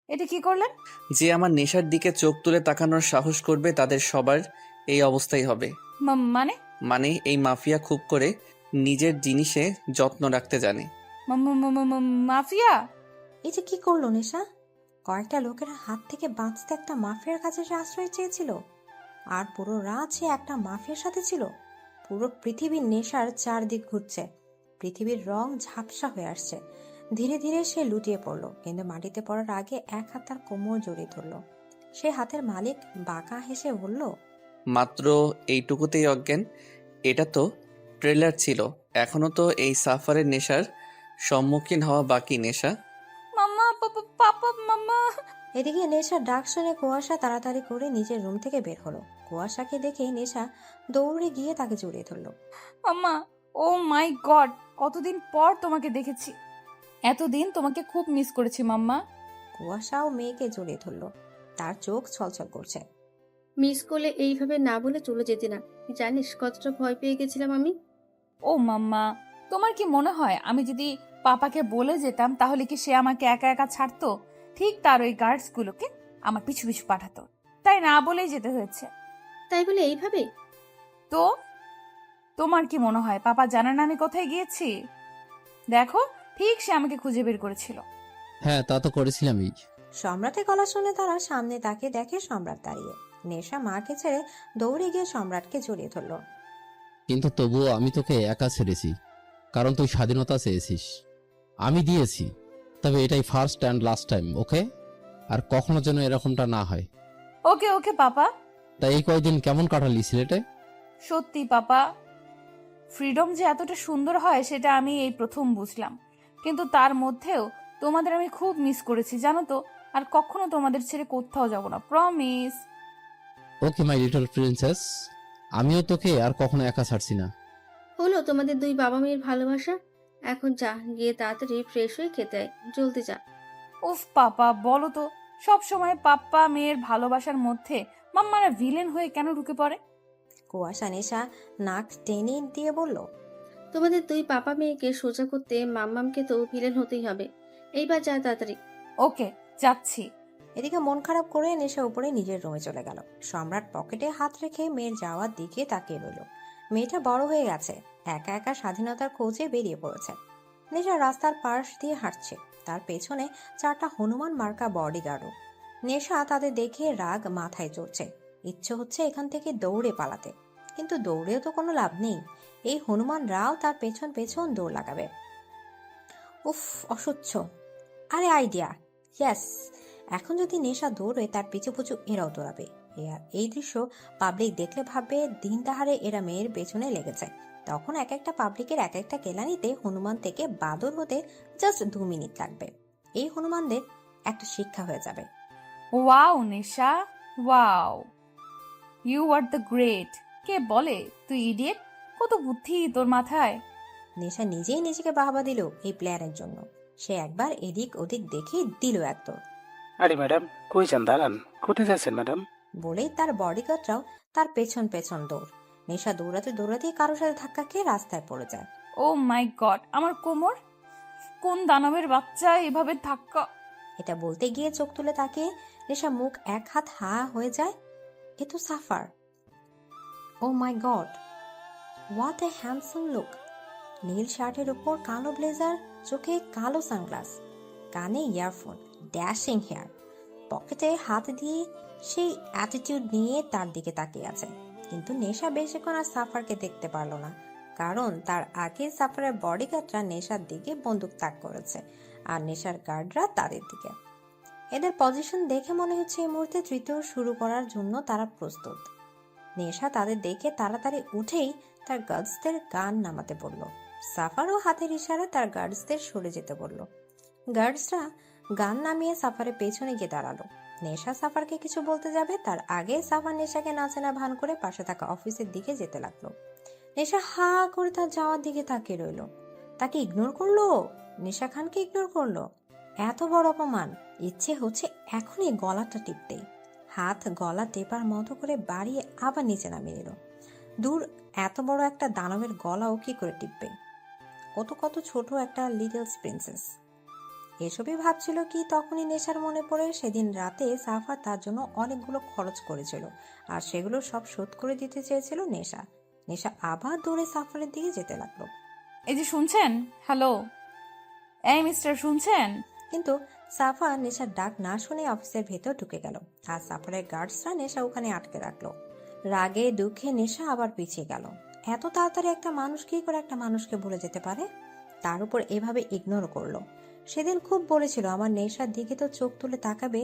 এটা কি করলেন? যে আমার নেশার দিকে চোখ তুলে তাকানোর সাহস করবে তাদের সবার এই অবস্থাই হবে। মানে মানে এই মাফিয়া খুব করে নিজের জিনিসে যত্ন রাখতে জানে। মাফিয়া? এই যে কি করলো নেশা? কয়েকটা লোকের হাত থেকে বাঁচতে একটা মাফিয়ার কাছে সে আশ্রয় চেয়েছিল, আর পুরো রাত সে একটা মাফিয়ার সাথে ছিল। পুরো পৃথিবীর নেশার চারদিক ঘুরছে, পৃথিবীর রং ঝাপসা হয়ে আসছে। ধীরে ধীরে সে লুটিয়ে পড়ল, কিন্তু মাটিতে পড়ার আগে এক হাত তার কোমর জড়িয়ে ধরল। সে হাতের মালিক বাঁকা হেসে বলল, মাত্র এইটুকুতেই অজ্ঞান? এটা তো ট্রেলার ছিল, এখনো তো এই সাফারের নেশার সম্মুখীন হওয়া বাকি। নেশা মাম্মা, পাপা, মাম্মা। এদিকে নেশার ডাক শুনে কুয়াশা তাড়াতাড়ি করে নিজের রুম থেকে বের হলো। কুয়াশাকে দেখে নেশা দৌড়ে গিয়ে তাকে জড়িয়ে ধরলো। মাম্মা, ও মাই গড, কতদিন পর তোমাকে দেখেছি। এতদিন তোমাকে খুব মিস করেছি মাম্মা। কুয়াশাও মেয়েকে জড়িয়ে ধরলো, তার চোখ ছলছল করছে। মিস করলে এইভাবে না বলে চলে যেতে না। জানিস কতটা ভয় পেয়ে গেছিলাম আমি। ও মাম্মা, তোমার কি মনে হয় আমি যদি পাপাকে বলে যেতাম তাহলে কি সে আমাকে একা একা ছাড়তো? ঠিক তার ওই গার্ডসগুলোকে আমার পিছু পিছু পাঠাতো, তাই না বলেই যেতে হয়েছে। তাই বলে এইভাবে? তো তোমার কি মনে হয় পাপা জানে না আমি কোথায় গিয়েছি? দেখো, ঠিক সে আমাকে খুঁজে বের করেছিল। হ্যাঁ, তা তো করেছিলামই। সম্রাটের গলা শুনে তারা সামনে তাকে দেখে সম্রাট দাঁড়িয়ে। নেশা মাকে ছেড়ে দৌড়ে গিয়ে সম্রাটকে জড়িয়ে ধরলো। কিন্তু তবুও আমি তোকে একা ছেড়েছি, কারণ তুই স্বাধীনতা চেয়েছিস, আমি দিয়েছি। তবে এটাই ফার্স্ট অ্যান্ড লাস্ট টাইম, ওকে? আর কখনো যেন এরকমটা না হয়। ওকে ওকে পাপা। তাই এই কয়দিন কেমন কাটালি সিলেটে? সত্যি পাপা, ফ্রিডম যে এতটা সুন্দর হয় সেটা আমি এই প্রথম বুঝলাম। কিন্তু তার মধ্যেও তোমাদের আমি খুব মিস করেছি জানো তো। আর কখনো তোমাদের ছেড়ে কোথাও যাব না, promise. Okay my little princess, আমিও তোকে আর কখনো একা ছাড়ছি না। হলো তোমাদের দুই বাবা মেয়ের ভালোবাসা। এখন যা, গিয়ে তাড়াতাড়ি ফ্রেশ হয়ে খেতে আয়, জলদি যা। উফ পাপা, বলো তো, সব সময় পাপ্পা মেয়ের ভালোবাসার মধ্যে মাম্মারা ভিলেন হয়ে কেন ঢুকে পড়ে? কুয়াশা নেশা নাক টেনে দিয়ে বলল, তোমাদের দুই পাপা মেয়েকে সোজা করতে মাম্মামকে তো ভিলেন হতেই হবে। এইবার যা তাড়াতাড়ি। ওকে, যাচ্ছি। এদিকে মন খারাপ করে নেশা উপরে নিজের রুমে চলে গেল। সম্রাট পকেটে হাত রেখে মেয়ের যাওয়ার দিকে তাকিয়ে রইল। মেয়েটা বড় হয়ে গেছে, একা একা স্বাধীনতার খোঁজে বেরিয়ে পড়েছে। নেশা রাস্তার পাশ দিয়ে হাঁটছে, তার পেছনে চারটা হনুমান মার্কা বডিগার্ডও। নেশা তাদের দেখে রাগ মাথায় চড়ছে, ইচ্ছে হচ্ছে এখান থেকে দৌড়ে পালাতে, কিন্তু দৌড়েও তো কোনো লাভ নেই। এই হনুমানরাও তার পেছন পেছন দৌড় লাগাবে। উফ, অসহ্য। আরে আইডিয়া, ইয়েস! এখন যদি নেশা দৌড়ে তার পিছু পিছু এরাও দৌড়াবে। এই দৃশ্য পাবলিক দেখলে ভাববে দিন তাহারে এরা মেয়ের পেছনে লেগেছে। তখন এক একটা পাবলিকের এক একটা কেলানিতে হনুমান থেকে বাদর হতে জাস্ট 2 মিনিট লাগবে। এই হনুমানদের একটা শিক্ষা হয়ে যাবে। Wow Nesha, wow, you are the great. কে বলে তুই ইডিয়েট? কত বুদ্ধি তোর মাথায়। নেশা নিজেই নিজেকে বাহবা দিল এই প্ল্যানের জন্য। সে একবার এদিক ওদিক দেখে দিল একদম। আরে ম্যাডাম, কই যান? দাঁড়ান, কোথায় যাচ্ছেন ম্যাডাম? বলেই তার বডিগার্ডরাও তার পেছন পেছন দৌড়। নেশা দৌড়াতে দৌড়াতে কারোর সাথে ধাক্কা খেয়ে রাস্তায় পড়ে যায়। ও মাই গড, আমার কোমর! কোন দানবের বাচ্চা এভাবে ধাক্কা! এটা বলতে গিয়ে চোখ তুলে তাকিয়ে নেশা মুখ এক হাত হা হয়ে যায়। এ তো suffer. Oh my god, what a handsome look! নীল শার্টের উপর কালো ব্লেজার, চোখে কালো সানগ্লাস, কানে ইয়ারফোন, ড্যাশিং হেয়ার, পকেটে হাত দিয়ে সেই অ্যাটিটিউড নিয়ে তার দিকে তাকিয়ে আছে। কিন্তু নেশা বেশিক্ষণ আর সাফারকে দেখতে পারল না, কারণ তার আগে সাফারের বডিগার্ডরা নেশার দিকে বন্দুক তাক করেছে, আর নেশার গার্ডরা তাদের দিকে। এদের পজিশন দেখে মনে হচ্ছে এই মুহূর্তে তৃতীয় শুরু করার জন্য তারা প্রস্তুত। নেশা তাদের দেখে তাড়াতাড়ি উঠেই তার গার্ডসদের গান নামাতে বলল। সাফারও হাতের ইশারা তার গার্ডসদের সরে যেতে বলল। গার্ডসরা গান নামিয়ে সাফারের পেছনে গিয়ে দাঁড়ালো। নেশা সাফারকে কিছু বলতে যাবে তার আগে সাফার নেশাকে নাচেনা ভান করে পাশে থাকা অফিসের দিকে যেতে লাগলো। নেশা হা করে তার যাওয়ার দিকে তাকিয়ে রইল। তাকে ইগনোর করলো, নেশা খানকে ইগনোর করলো। এত বড় অপমান! ইচ্ছে হচ্ছে এখনই গলাটা টিপতেই। হাত গলা টেপার মতো করে বাড়িয়ে আবার নিচে নামিয়ে নিল। দূর, এত বড় একটা দানবের গলাও কি করে টিপবে? কত কত ছোট একটা লিটল প্রিন্সেস। এসবই ভাবছিল কি তখনই নেশার মনে পড়ে সেদিন রাতে সাফার তার জন্য অনেকগুলো খরচ করেছিল, আর সেগুলো সব শোধ করে দিতে চেয়েছিল নেশা। নেশা আবার দৌড়ে সাফারের দিকে যেতে লাগলো। এই যে শুনছেন, হ্যালো, এই মিস্টার শুনছেন? কিন্তু সাফা নেশার ডাক না শুনে অফিসের ভেতর ঢুকে গেল, আর সাফারের গার্ডসরা নেশা ওখানে আটকে রাখলো। রাগে দুঃখে নেশা আবার পিছিয়ে গেল। এত তাড়াতাড়ি একটা মানুষ কি করে একটা মানুষকে ভুলে যেতে পারে? তার উপর এভাবে ইগনোর করলো। সেদিন খুব বলেছিল আমার নেশার দিকে তো চোখ তুলে তাকাবে,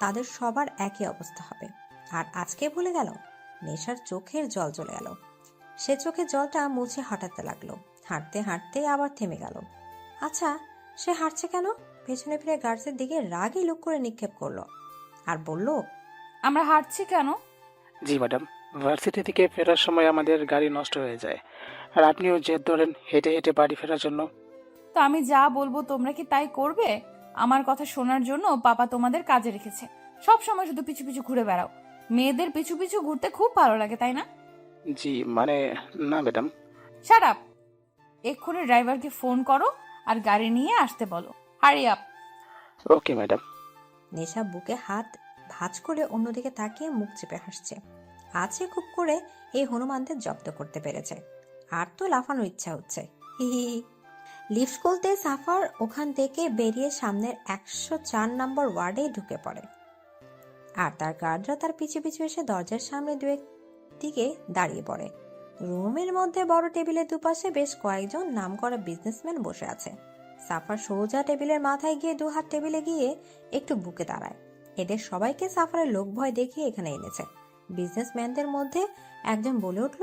তাদের সবার একই অবস্থা হবে। আর আজকে ভুলে গেল। নেশার চোখের জল চলে গেল। সে চোখের জলটা মুছে হাঁটাতে লাগলো। হাঁটতে হাঁটতে আবার থেমে গেল। আচ্ছা, সে হাঁটছে কেন? পেছনে ফিরে গার্ডসের দিকে রাগী লুক করে নিক্ষেপ করলো আর বলল, আমরা হাঁটছি কেন? জি ম্যাডাম, ভার্সিটি থেকে ফেরার সময় আমাদের গাড়ি নষ্ট হয়ে যায়, আর আপনিও জেদ ধরেন হেঁটে হেঁটে বাড়ি ফেরার জন্য। তো আমি যা বলবো তোমরা কি তাই করবে? আমার কথা শোনার জন্য পাপা তোমাদের কাজে রেখেছে। সব সময় শুধু পিছু পিছু ঘুরে বেড়াও। মেয়েদের পিছু পিছু ঘুরতে খুব ভালো লাগে, তাই না? জি মানে, না ম্যাডাম। Shut up! এক্ষুনি ড্রাইভারকে ফোন করো আর গাড়ি নিয়ে আসতে বলো। Hurry up! Okay madam. নেশা বুকে হাত ভাঁজ করে অন্যদিকে তাকিয়ে মুখ চেপে হাসছে। আছে খুব করে এই হনুমানদের জব্দ করতে পেরেছে। আর তো লাফানোর ইচ্ছা হচ্ছে। হি হি হি। লিফট খুলতে সাফার ওখান থেকে বেরিয়ে সামনের 104 নম্বর ওয়ার্ডে ঢুকে পড়ে। আর তার গার্ডরা তার পিছু পিছু এসে দরজার সামনে দিকে দাঁড়িয়ে পড়ে। রুমের মধ্যে বড় টেবিলের দুপাশে বেশ কয়েকজন নামকরা বিজনেসম্যান বসে আছে। সাফার সোজা টেবিলের মাথায় গিয়ে দুহাত টেবিলে গিয়ে একটু বুকে দাঁড়ায়। এদের সবাইকে সাফারের লোক ভয় দেখিয়ে এখানে এনেছে। বিজনেসম্যানদের মধ্যে একজন বলে উঠল,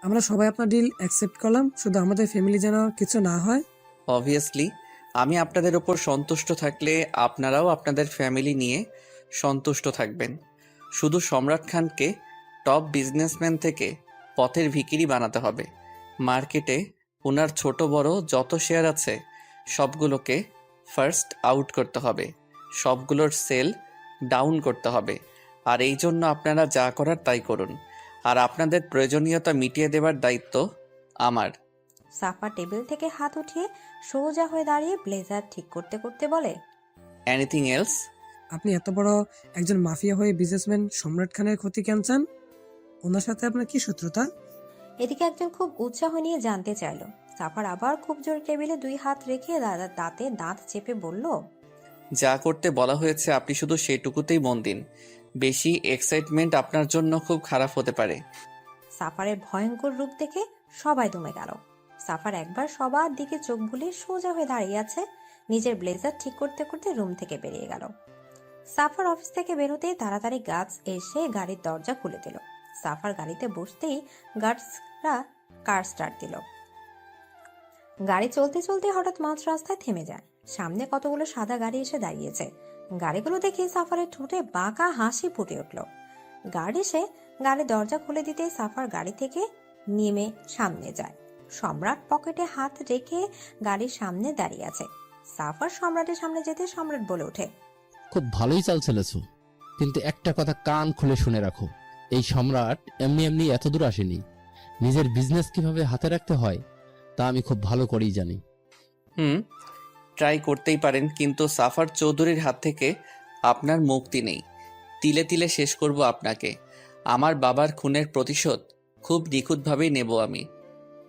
আমরা সবাই আপনার ডিল অ্যাকসেপ্ট করলাম, শুধু আমাদের ফ্যামিলি যেন কিছু না হয়। অবভিয়াসলি আমি আপনাদের ওপর সন্তুষ্ট থাকলে আপনারাও আপনাদের ফ্যামিলি নিয়ে সন্তুষ্ট থাকবেন। শুধু সম্রাট খানকে টপ বিজনেসম্যান থেকে পথের ভিখিরি বানাতে হবে। মার্কেটে ওনার ছোট বড় যত শেয়ার আছে সবগুলোকে ফার্স্ট আউট করতে হবে, সবগুলোর সেল ডাউন করতে হবে। আর এই জন্য আপনারা যা করার তাই করুন, আর আপনাদের প্রয়োজনীয়তা মিটিয়ে দেওয়ার দায়িত্ব আমার। সাফা টেবিল থেকে হাত উঠিয়ে সোজা হয়ে দাঁড়িয়ে ব্লেজার ঠিক করতে করতে বলে, এনিথিং এলস? আপনি এত বড় একজন মাফিয়া হয়ে বিজনেসম্যান সম্রাট খানের ক্ষতি কেন চান? ওনার সাথে আপনার কি শত্রুতা? এদিকে একজন খুব উৎসাহ নিয়ে জানতে চাইলো। সাফার আবার খুব জোর টেবিলে 2 হাত রেখে দাঁতে দাঁত চেপে বলল, যা করতে বলা হয়েছে আপনি শুধু সেটুকুতেই মন দিন। বেশি এক্সাইটমেন্ট আপনার জন্য খুব খারাপ হতে পারে। সাফারের ভয়ঙ্কর রূপ দেখে সবাই দমে গেল। সাফার একবার সবার দিকে চোখ বুলিয়ে সোজা হয়ে দাঁড়িয়ে আছে। নিজের ব্লেজার ঠিক করতে করতে রুম থেকে বেরিয়ে গেল। সাফার অফিস থেকে বেরোতেই তাড়াতাড়ি গার্ডস এসে গাড়ির দরজা খুলে দিল। সাফার গাড়িতে বসতেই গার্ডসরা কার স্টার্ট দিল। গাড়ি চলতে চলতে হঠাৎ মাঝ রাস্তায় থেমে যায়। সামনে কতগুলো সাদা গাড়ি এসে দাঁড়িয়েছে। গাড়িগুলো দেখে সাফারের ঠোঁটে বাঁকা হাসি ফুটে উঠল। গার্ড এসে গাড়ির দরজা খুলে দিতেই সাফার গাড়ি থেকে নেমে সামনে যায়। সম্রাট পকেটে হাত রেখে গাড়ির সামনে দাঁড়িয়ে আছে। সাফার সম্রাটের সামনে যেতে সম্রাট বলে ওঠে, খুব ভালোই চাল চলেছো, কিন্তু একটা কথা কান খুলে শুনে রাখো, এই সম্রাট এমনি এমনি এত দূর আসেনি। নিজের বিজনেস কিভাবে হাতে রাখতে হয় তা আমি খুব ভালো করেই জানি। ট্রাই করতেই পারেন, কিন্তু সাফার চৌধুরীর হাত থেকে আপনার মুক্তি নেই। তিলে তিলে শেষ করব আপনাকে। আমার বাবার খুনের প্রতিশোধ খুব নিখুঁতভাবেই নেব আমি।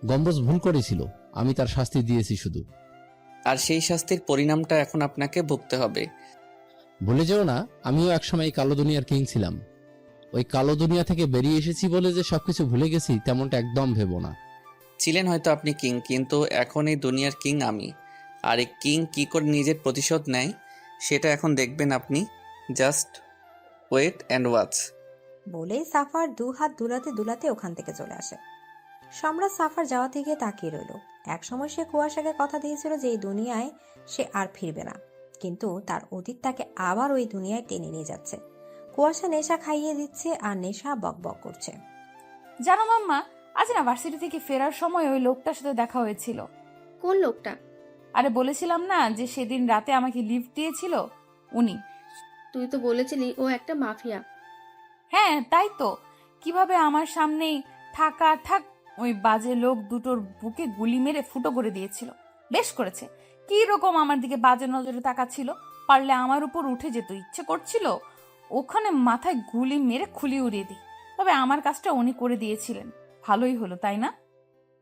গম্বুজ ভুল করেছিল, আমি তার শাস্তি দিয়েছি শুধু। আর সেই শাস্তির পরিণামটা এখন আপনাকে ভুগতে হবে। ভুলে যেও না, আমিও একসময় এই কালো দুনিয়ার কিং ছিলাম। ওই কালো দুনিয়া থেকে বেরিয়ে এসেছি বলে যে সবকিছু ভুলে গেছি তেমনটা একদম ভেবো না। ছিলেন হয়তো আপনি কিং, কিন্তু এখন এই দুনিয়ার কিং আমি। আর এই কিং কি করে নিজের প্রতিশোধ নেয় সেটা এখন দেখবেন আপনি। Just wait and watch. বলেই সাফার 2 হাত দুলাতে দুলাতে ওখান থেকে চলে আসে। সম্রাট সাফার যাওয়া থেকে তাকিয়ে রইল। একসময় সে কুয়াশাকে কথা দিয়েছিল যে এই দুনিয়ায় সে আর ফিরবে না, কিন্তু তার অতীত তাকে আবার ওই দুনিয়ায় টেনে নিয়ে যাচ্ছে। কুয়াশা নেশা খাইয়ে দিচ্ছে আর নেশা বকবক করছে। জানো মাম্মা, আজ না ভার্সিটি থেকে ফেরার সময় ওই লোকটার সাথে দেখা হয়েছিল। কোন লোকটা? আরে বলেছিলাম না যে সেদিন রাতে আমাকে লিফট দিয়েছিল, উনি। তুই তো বলেছিলি ও একটা মাফিয়া। হ্যাঁ তাই তো, কিভাবে আমার সামনেই থাক ওই বাজে লোক দুটোর বুকে গুলি মেরে ফুটো করে দিয়েছিল। বেশ করেছে, কি রকম আমার দিকে বাজে নজরে তাকাচ্ছিল, পারলে আমার উপর উঠে যেত, ইচ্ছে করছিল ওখানে মাথায় গুলি মেরে খুলি উড়িয়ে দিই। তবে আমার কাজটা উনি করে দিয়েছিলেন, ভালোই হলো তাই না?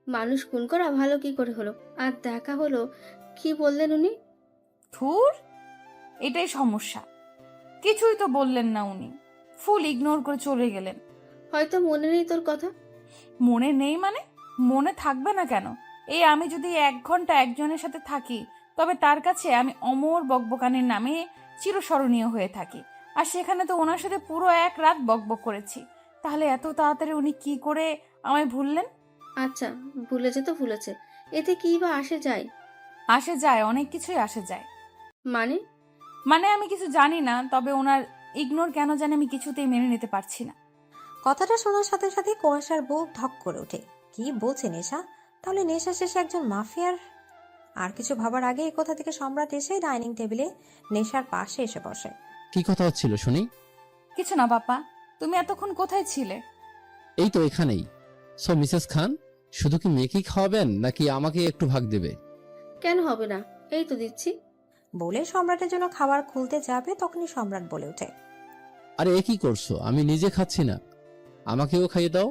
মানুষ খুন করা ভালো কি করে হলো? আর দেখা হলো, কি বললেন উনি? ধুর, এটাই সমস্যা, কিছুই তো বললেন না উনি, ফুল ইগনোর করে চলে গেলেন। হয়তো মনে নেই তোর কথা। মনে নেই মানে? মনে থাকবে না কেন? এই আমি যদি 1 ঘন্টা একজনের সাথে থাকি, তবে তার কাছে আমি অমর বকবকানির নামে চিরস্মরণীয় হয়ে থাকি। আর সেখানে তো ওনার সাথে পুরো 1 রাত বকবক করেছি। তাহলে এত তাড়াতাড়ি উনি কি করে আমায় ভুললেন? আচ্ছা, ভুলেছে তো ভুলেছে, এতে কি বা আসে যায়? আসে যায়, অনেক কিছুই আসে যায়। মানে? মানে আমি কিছু জানি না, তবে ওনার ইগনোর কেন জানি আমি কিছুতেই মেনে নিতে পারছি না। কথাটা শোনার সাথে সাথে কুয়াশার বুক ধক করে ওঠে। কি বলছে নেশা? তাহলে নেশা শেষে একজন মাফিয়ার? আর কিছু ভাবার আগে কোথা থেকে সম্রাট এসে ডাইনিং টেবিলে নেশার পাশে এসে বসে। কি কথা হচ্ছিল শুনি? কিছু না বাবা, তুমি এতক্ষণ কোথায় ছিলে? এই তো এখানেই। সো মিসেস খান, শুধু কি মেয়েকেই খাওয়াবেন নাকি আমাকে একটু ভাগ দেবে? কেন হবে না, এই তো দিচ্ছি। বলে সম্রাটের জন্য খাবার খুলতে যাবে, তখনই সম্রাট বলে ওঠে, আরে এ কি করছো? আমি নিজে খাচ্ছি না, আমাকেও খাইয়ে দাও।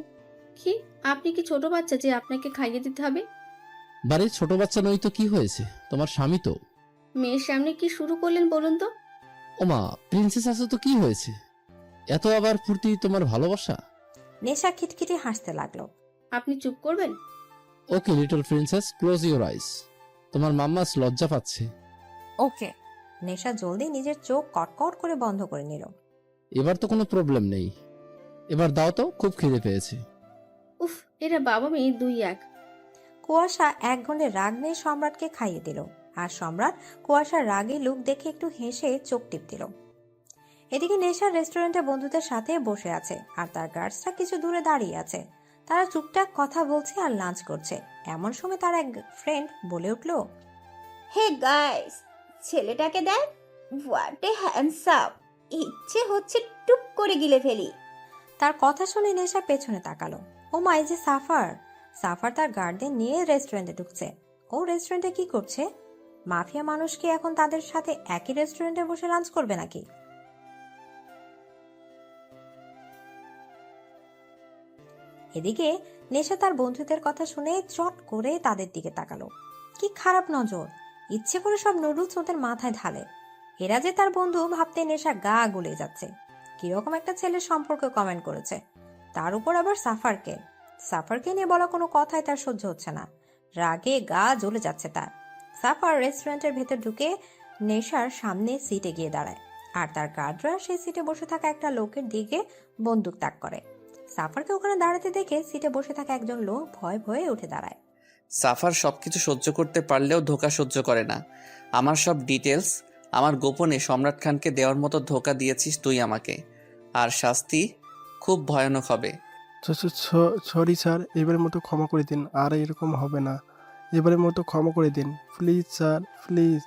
কি, আপনি কি ছোট বাচ্চা যে আপনাকে খাইয়ে দিতে হবে? বারে ছোট বাচ্চা নই তো কি হয়েছে, তোমার স্বামী তো। মেয়ের সামনে কি শুরু করলেন বলুন তো? ওমা, প্রিন্সেস আছে তো কি হয়েছে? এত আবার ফুর্তি তোমার ভালোবাসা? নেশা খিটখিটি হাসতে লাগলো। আপনি চুপ করবেন? Okay little princess, close your eyes. তোমার মাম্মাস লজ্জা পাচ্ছে। ওকে। নেশা জলদি নিজের চোখ কটকট করে বন্ধ করে নিল। এবার তো কোনো প্রবলেম নেই, এবার দাও তো, খুব খিদে পেয়েছে। উফ, এরা বাবা মেয়ে দুই এক। কুয়াশা 1 ঘন্টা রাগ নিয়ে সম্রাটকে খাইয়ে দিল, আর সম্রাট কুয়াশার রাগে লুক দেখে একটু হেসে চোখ টিপ দিল। এদিকে নেশার রেস্টুরেন্টে বন্ধুদের সাথে বসে আছে, আর তার গার্ডসরা কিছু দূরে দাঁড়িয়ে আছে। তারা টুকটাক কথা বলছে আর লাঞ্চ করছে। এমন সময় তার এক ফ্রেন্ড বলে উঠল, হে গাইস, ছেলেটাকে দেখ, হোয়াট এ হ্যান্ডসাম, ইচ্ছে হচ্ছে টুপ করে গিলে ফেলি। তার কথা শুনে নেশা পেছনে তাকালো। ও মাই, যে সাফার! সাফার তার গার্ডদের নিয়ে রেস্টুরেন্টে ঢুকছে। ও রেস্টুরেন্টে কি করছে? মাফিয়া মানুষ কি এখন তাদের সাথে একই রেস্টুরেন্টে বসে লাঞ্চ করবে নাকি? এদিকে নেশা তার বন্ধুদের কথা শুনে চট করে তাদের দিকে তাকালো। কি খারাপ নজর! ইচ্ছে করে সব নুডলস ওদের মাথায় ঢালে। এরা যে তার বন্ধু ভাবতে নেশা গা গুলে যাচ্ছে। কিরকম একটা ছেলের সম্পর্কে কমেন্ট করেছে, তার উপর আবার সাফারকে। সাফারকে নিয়ে বলা কোনো কথাই তার সহ্য হচ্ছে না। রাগে গা জ্বলে যাচ্ছে তার। সাফার রেস্টুরেন্টের ভেতর ঢুকে নেশার সামনে সিটে গিয়ে দাঁড়ায়, আর তার গার্ডরা সেই সিটে বসে থাকা একটা লোকের দিকে বন্দুক তাক করে। সাফারকে ওখানে দাঁড়াতে দেখে সিটে বসে থাকা একজন লোক ভয়ে ভয়ে উঠে দাঁড়ায়। সাফার সবকিছু সহ্য করতে পারলেও ধোঁকা সহ্য করে না। আমার সব ডিটেলস, আমার গোপনে সম্রাট খানকে দেওয়ার মতো ধোঁকা দিয়েছিস তুই আমাকে, আর শাস্তি খুব ভয়ানক হবে। সরি স্যার, এবারের মতো ক্ষমা করে দিন, আর এরকম হবে না। এবারের মতো ক্ষমা করে দিন প্লিজ স্যার, প্লিজ।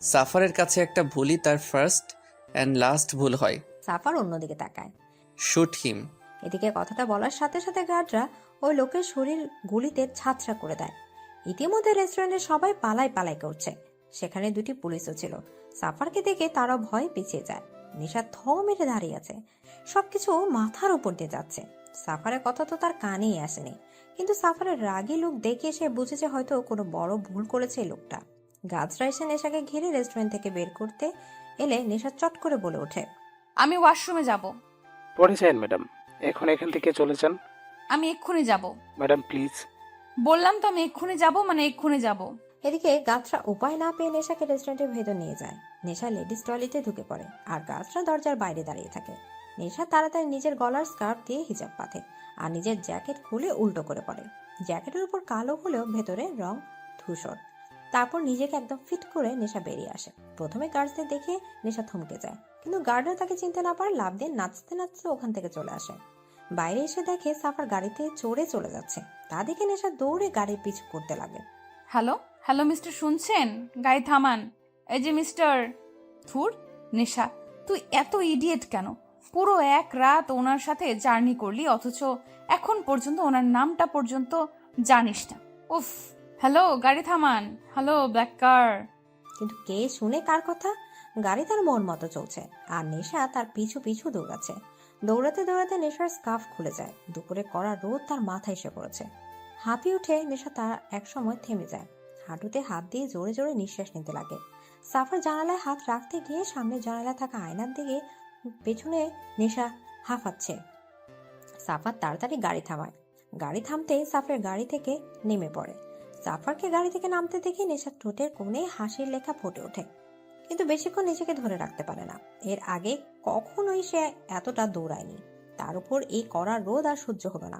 সাফারের কাছে একটা ভুলই তার ফার্স্ট অ্যান্ড লাস্ট ভুল হয়। সাফার অন্যদিকে তাকায়। Shoot him. এদিকে কথাটা বলার সাথে সাথে গার্ডরা ওই লোকের শরীর গুলিতে ছাতরা করে দেয়। ইতিমধ্যে রেস্টুরেন্টের সবাই পালাই পালাই করছে। সেখানে 2টি পুলিশও ছিল। সাফারকে দেখে তারা ভয় পিছিয়ে যায়। নেশা থ মেরে দাঁড়িয়ে আছে, সবকিছু মাথার উপর দিয়ে যাচ্ছে। সাফারের কথা তো তার কানেই আসেনি, কিন্তু সাফারের রাগী লোক দেখে সে বুঝেছে হয়তো কোনো বড় ভুল করেছে এই লোকটা। গার্ডরা এসে নেশাকে ঘিরে রেস্টুরেন্ট থেকে বের করতে এলে নেশা চট করে বলে ওঠে, আমি ওয়াশরুমে যাব। পরে যান ম্যাডাম, এখন এখান থেকে চলে যান। আমি এক্ষুনি যাব। Madam please. বললাম তো আমি এক্ষুনি যাব, মানে এক্ষুনি যাব। এদিকে গাছরা উপায় না পেয়ে নেশাকে রেস্টুরেন্টের ভেতর নিয়ে যায়। নেশা লেডিস টয়লেটে ঢুকে পড়ে, আর গাছরা দরজার বাইরে দাঁড়িয়ে থাকে। নেশা তাড়াতাড়ি নিজের গলার স্কার্ফ দিয়ে হিজাব পাতে, আর নিজের জ্যাকেট খুলে উল্টো করে পড়ে। জ্যাকেটের উপর কালো হলেও ভেতরে রং ধূসর। তারপর নিজেকে একদম ফিট করে নেশা বেরিয়ে আসে। প্রথমে গার্ডসদের দেখে নেশা থমকে যায়, কিন্তু গার্ডরা তাকে চিনতে না পারে লাফ দিয়ে নাচতে নাচতে ওখান থেকে চলে আসে। বাইরে এসে দেখে সাফার গাড়িতে চড়ে চলে যাচ্ছে। তা দেখে নেশা দৌড়ে গাড়ির পিছু করতে লাগে। হ্যালো হ্যালো মিস্টার, শুনছেন? গাড়ি থামান। এই যে মিস্টার। থুর, নেশা তুই এত ইডিয়েট কেন? পুরো 1 রাত ওনার সাথে জার্নি করলি, অথচ এখন পর্যন্ত ওনার নামটা পর্যন্ত জানিস না। উফ। হ্যালো, গাড়ি থামান। হ্যালো ব্ল্যাক কার। কিন্তু কে শুনে কার কথা? গাড়ি তার মন মতো চলছে, আর নেশা তার পিছু পিছু দৌড়াচ্ছে। দৌড়াতে দৌড়াতে নেশার স্কার্ফ খুলে যায়। দুপুরে কড়া রোদ তার মাথায় এসে পড়েছে। হাঁপিয়ে উঠে নেশা তার এক সময় থেমে যায়। হাঁটুতে হাত দিয়ে জোরে জোরে নিঃশ্বাস নিতে লাগে। সাফার জানালায় হাত রাখতে গিয়ে সামনে জানালায় থাকা আয়নার দিকে পেছনে নেশা হাঁফাচ্ছে। সাফার তাড়াতাড়ি গাড়ি থামায়। গাড়ি থামতে সাফের গাড়ি থেকে নেমে পড়ে। সাফারকে গাড়ি থেকে নামতে দেখে নেশার ঠোঁটের কোণে হাসির লেখা ফুটে ওঠে, কিন্তু বেশিক্ষণ নিজেকে ধরে রাখতে পারে না। এর আগে কখনোই সে এতটা দৌড়ায়নি। তার উপর এই কড়া রোদ আর সহ্য হলো না।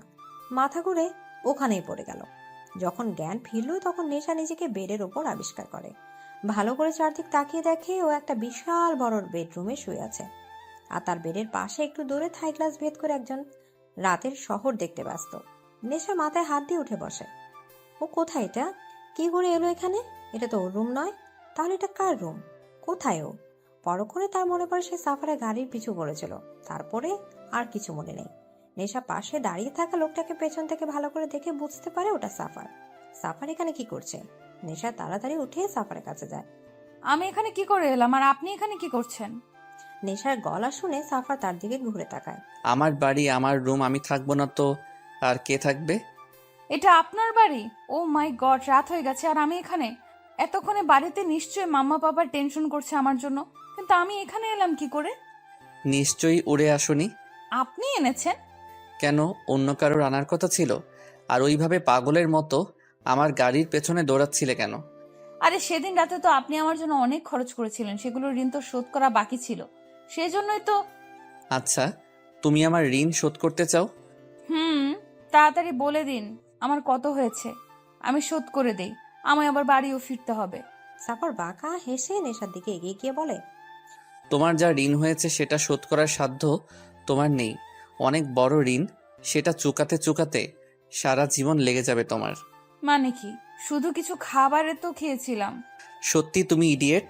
মাথা ঘুরে ওখানেই পড়ে গেল। যখন জ্ঞান ফিরল তখন নেশা নিজেকে বেডের ওপর আবিষ্কার করে। ভালো করে চারদিক তাকিয়ে দেখে ও একটা বিশাল বড় বেডরুমে শুয়ে আছে, আর তার বেডের পাশে একটু দূরে থাই গ্লাস ভেদ করে একজন রাতের শহর দেখতে ব্যস্ত। নেশা মাথায় হাত দিয়ে উঠে বসে। ও কোথায়? এটা কি করে এলো এখানে? এটা তো ওর রুম নয়। তাহলে এটা কার রুম? কোথায় ও? পরক্ষণে তার মনে পড়ে সে সাফারের গাড়ির পিছু করেছিল। তারপরে আর কিছু মনে নেই। নেশা পাশে দাঁড়িয়ে থাকা লোকটাকে পেছন থেকে ভালো করে দেখে বুঝতে পারে ওটা সাফার। সাফার এখানে কি করছে? নেশা তাড়াতাড়ি উঠে সাফারের কাছে যায়। আমি এখানে কি করে এলাম, আর আপনি এখানে কি করছেন? নেশার গলা শুনে সাফার তার দিকে ঘুরে তাকায়। আমার বাড়ি, আমার রুম, আমি থাকবো না তো আর কে থাকবে? এটা আপনার বাড়ি? ও মাই গড, রাত হয়ে গেছে আর আমি এখানে। এতক্ষণে বাড়িতে নিশ্চয়ই মাম্মা পাপা টেনশন করছে আমার জন্য, কিন্তু আমি এখানে এলাম কি করে? নিশ্চয়ই উড়ে আসুনি। আপনি এনেছেন? কেন, অন্য কারোর আনার কথা ছিল? আর ওইভাবে পাগলের মতো আমার গাড়ির পেছনে দৌড়াচ্ছিলে কেন? আরে সেদিন রাতে তো আপনি আমার জন্য অনেক খরচ করেছিলেন, সেগুলোর ঋণ তো শোধ করা বাকি ছিল, সেই জন্যই তো। আচ্ছা, তুমি আমার ঋণ শোধ করতে চাও? তাড়াতাড়ি বলে দিন আমার কত হয়েছে, আমি শোধ করে দেই। আমায় আবার বাড়িও ফিরতে হবে। সাফার বাঁকা হেসে নেশার দিকে এগিয়ে গিয়ে বলে, তোমার যা ঋণ হয়েছে সেটা শোধ করার সাধ্য তোমার নেই। অনেক বড় ঋণ, সেটা চুকাতে চুকাতে সারা জীবন লেগে যাবে তোমার। মানে কি? শুধু কিছু খাবারে তো খেয়েছিলাম। সত্যি তুমি ইডিয়েট।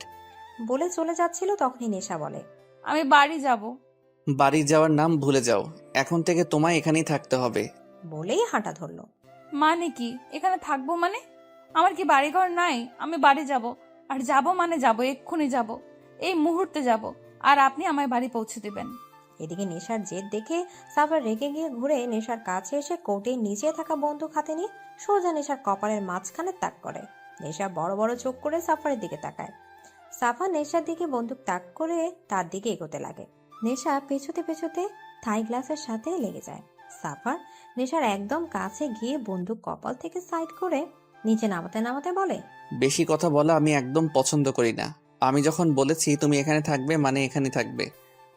বলে চলে যাচ্ছিল তখনই নেশা বলে, আমি বাড়ি যাব। বাড়ি যাওয়ার নাম ভুলে যাও, এখন থেকে তোমায় এখানেই থাকতে হবে। বলেই হাঁটা ধরলো। মানে কি এখানে থাকবো মানে? আমার কি বাড়িঘর নাই? আমি বাড়ি যাব, আর যাব মানে যাব, এক্ষুনি যাব, এই মুহূর্তে যাব, আর আপনি আমায় বাড়ি পৌঁছে দিবেন। এদিকে নেশার জেদ দেখে সাফার রেগে গিয়ে ঘুরে নেশার কাছে এসে কোটের নিচে থাকা বন্দুক হাতে নিয়ে সোজা নেশার কপালের মাঝখানে তাক করে। নেশা বড় বড় চোখ করে সাফারের দিকে তাকায়। সাফা নেশার দিকে বন্দুক তাক করে তার দিকে এগোতে লাগে। নেশা পেছতে পেছতে থাই গ্লাসের সাথে লেগে যায়। সাফার নেশার একদম কাছে গিয়ে বন্দুক কপাল থেকে সাইড করে নিচে নামাতে নামাতে বলে, বেশি কথা বলা আমি একদম পছন্দ করি না। আমি যখন বলেছি তুমি এখানে থাকবে মানে এখানে থাকবে।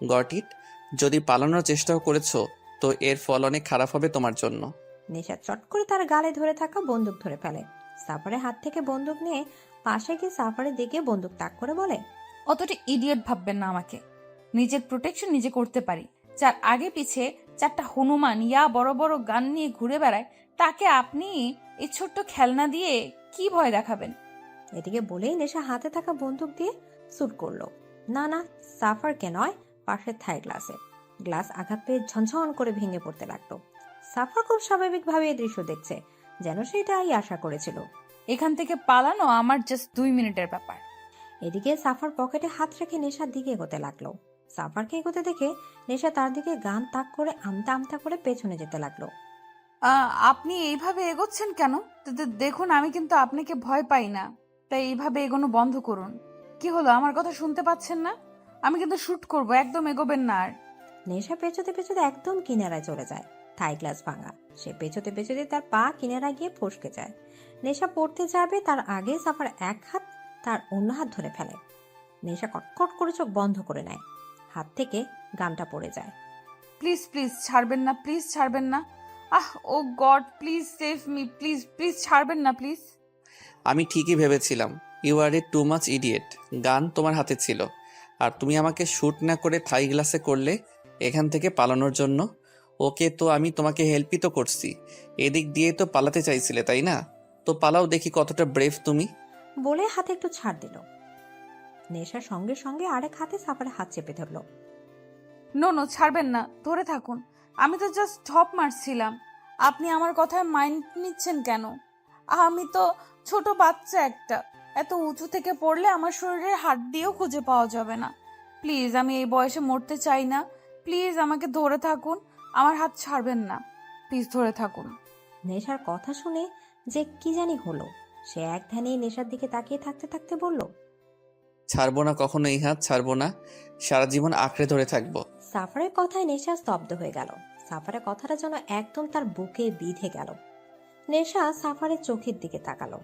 Got it? যদি পালানোর চেষ্টাও করেছো তো এর ফল অনেক খারাপ হবে তোমার জন্য। নেশা চট করে তার গালে ধরে থাকা বন্দুক ধরে ফেলে। সাফারের হাত থেকে বন্দুক নিয়ে পাশে গিয়ে সাফারের দিকে বন্দুক তাক করে বলে, অতটা ইডিয়েট ভাববেন না আমাকে। নিজের প্রোটেকশন নিজে করতে পারি। যার আগে পিছে 4টা হনুমান ইয়া বড় বড় গান নিয়ে ঘুরে বেড়ায়, তাকে আপনি এই ছোট্ট খেলনা দিয়ে কি ভয় দেখাবেন? এদিকে বলেই নেশা হাতে থাকা বন্দুক দিয়ে শুট করলো। না না, সাফারকে নয়, পাশের থাই গ্লাসে। গ্লাস আঘাত পেয়ে ঝনঝন করে ভেঙে পড়তে লাগলো। সাফার খুব স্বাভাবিকভাবে এই দৃশ্য দেখছে, যেন সেটাই আশা করেছিল। এখান থেকে পালানো আমার জাস্ট 2 মিনিটের ব্যাপার। এদিকে সাফার পকেটে হাত রেখে নেশার দিকে এগোতে লাগলো। সাফারকে এগোতে দেখে নেশা তার দিকে গান তাক করে আমতা আমতা করে পেছনে যেতে লাগলো। আপনি এইভাবে এগোচ্ছেন কেন? দেখুন আমি কিন্তু আপনাকে ভয় পাই না, তাই এইভাবে এগোনো বন্ধ করুন। কি হলো, আমার কথা শুনতে পাচ্ছেন না? আমি কিন্তু শুট করব, একদম এগোবেন না আর। নেশা পেছতে পেছতে একদম কিনারায় চলে যায়। থাই গ্লাস ভাঙা। সে পেছতে পেছতে তার পা কিনারায় গিয়ে ফসকে যায়। নেশা পড়তে যাবে তার আগে সাফার এক হাত তার অন্য হাত ধরে ফেলে। নেশা কটকট করে চোখ বন্ধ করে নেয়। হাত থেকে গানটা পড়ে যায়। প্লিজ প্লিজ ছাড়বেন না, প্লিজ ছাড়বেন না। Oh god, please save me, please please ছাড়বেন না প্লিজ। আমি ঠিকই ভেবেছিলাম you are a too much idiot. Gun তোমার হাতে ছিল আর তুমি আমাকে শুট না করে থাই গ্লাসে করলে এখান থেকে পালানোর জন্য। ওকে, তো আমি তোমাকে হেল্পই তো করছি, এদিক দিয়ে তো পালাতে চাইছিলে তাই না? তো পালাও দেখি কতটা ব্রেভ তুমি। বলে হাতে একটু ছাড় দিল। নেশার সঙ্গে সঙ্গে আরেক হাতে সাফারের হাত চেপে ধরলো। নো নো, ছাড়বেন না, ধরে থাকুন। আমি তো জাস্ট ঢপ মারছিলাম, আপনি আমার কথায় মাইন্ড নিচ্ছেন কেন? আমি তো ছোট বাচ্চা একটা, এত উঁচু থেকে পড়লে আমার শরীরের হাড্ডিও খুঁজে পাওয়া যাবে না। প্লিজ, আমি এই বয়সে মরতে চাই না। প্লিজ আমাকে ধরে থাকুন, আমার হাত ছাড়বেন না। প্লিজ ধরে থাকুন। নেশার কথা শুনে যে কি জানি হলো, সে এক ধ্যানে নেশার দিকে তাকিয়ে থাকতে থাকতে বলল, ছাড়বো না, কখনো এই হাত ছাড়বো না, সারা জীবন আঁকড়ে ধরে থাকবো। সাফারের কথায় নেশা স্তব্ধ হয়ে গেল। সাফারের কথাটা যেন একদম তার বুকে বিঁধে গেল। নেশা সাফারের চোখের দিকে তাকালো।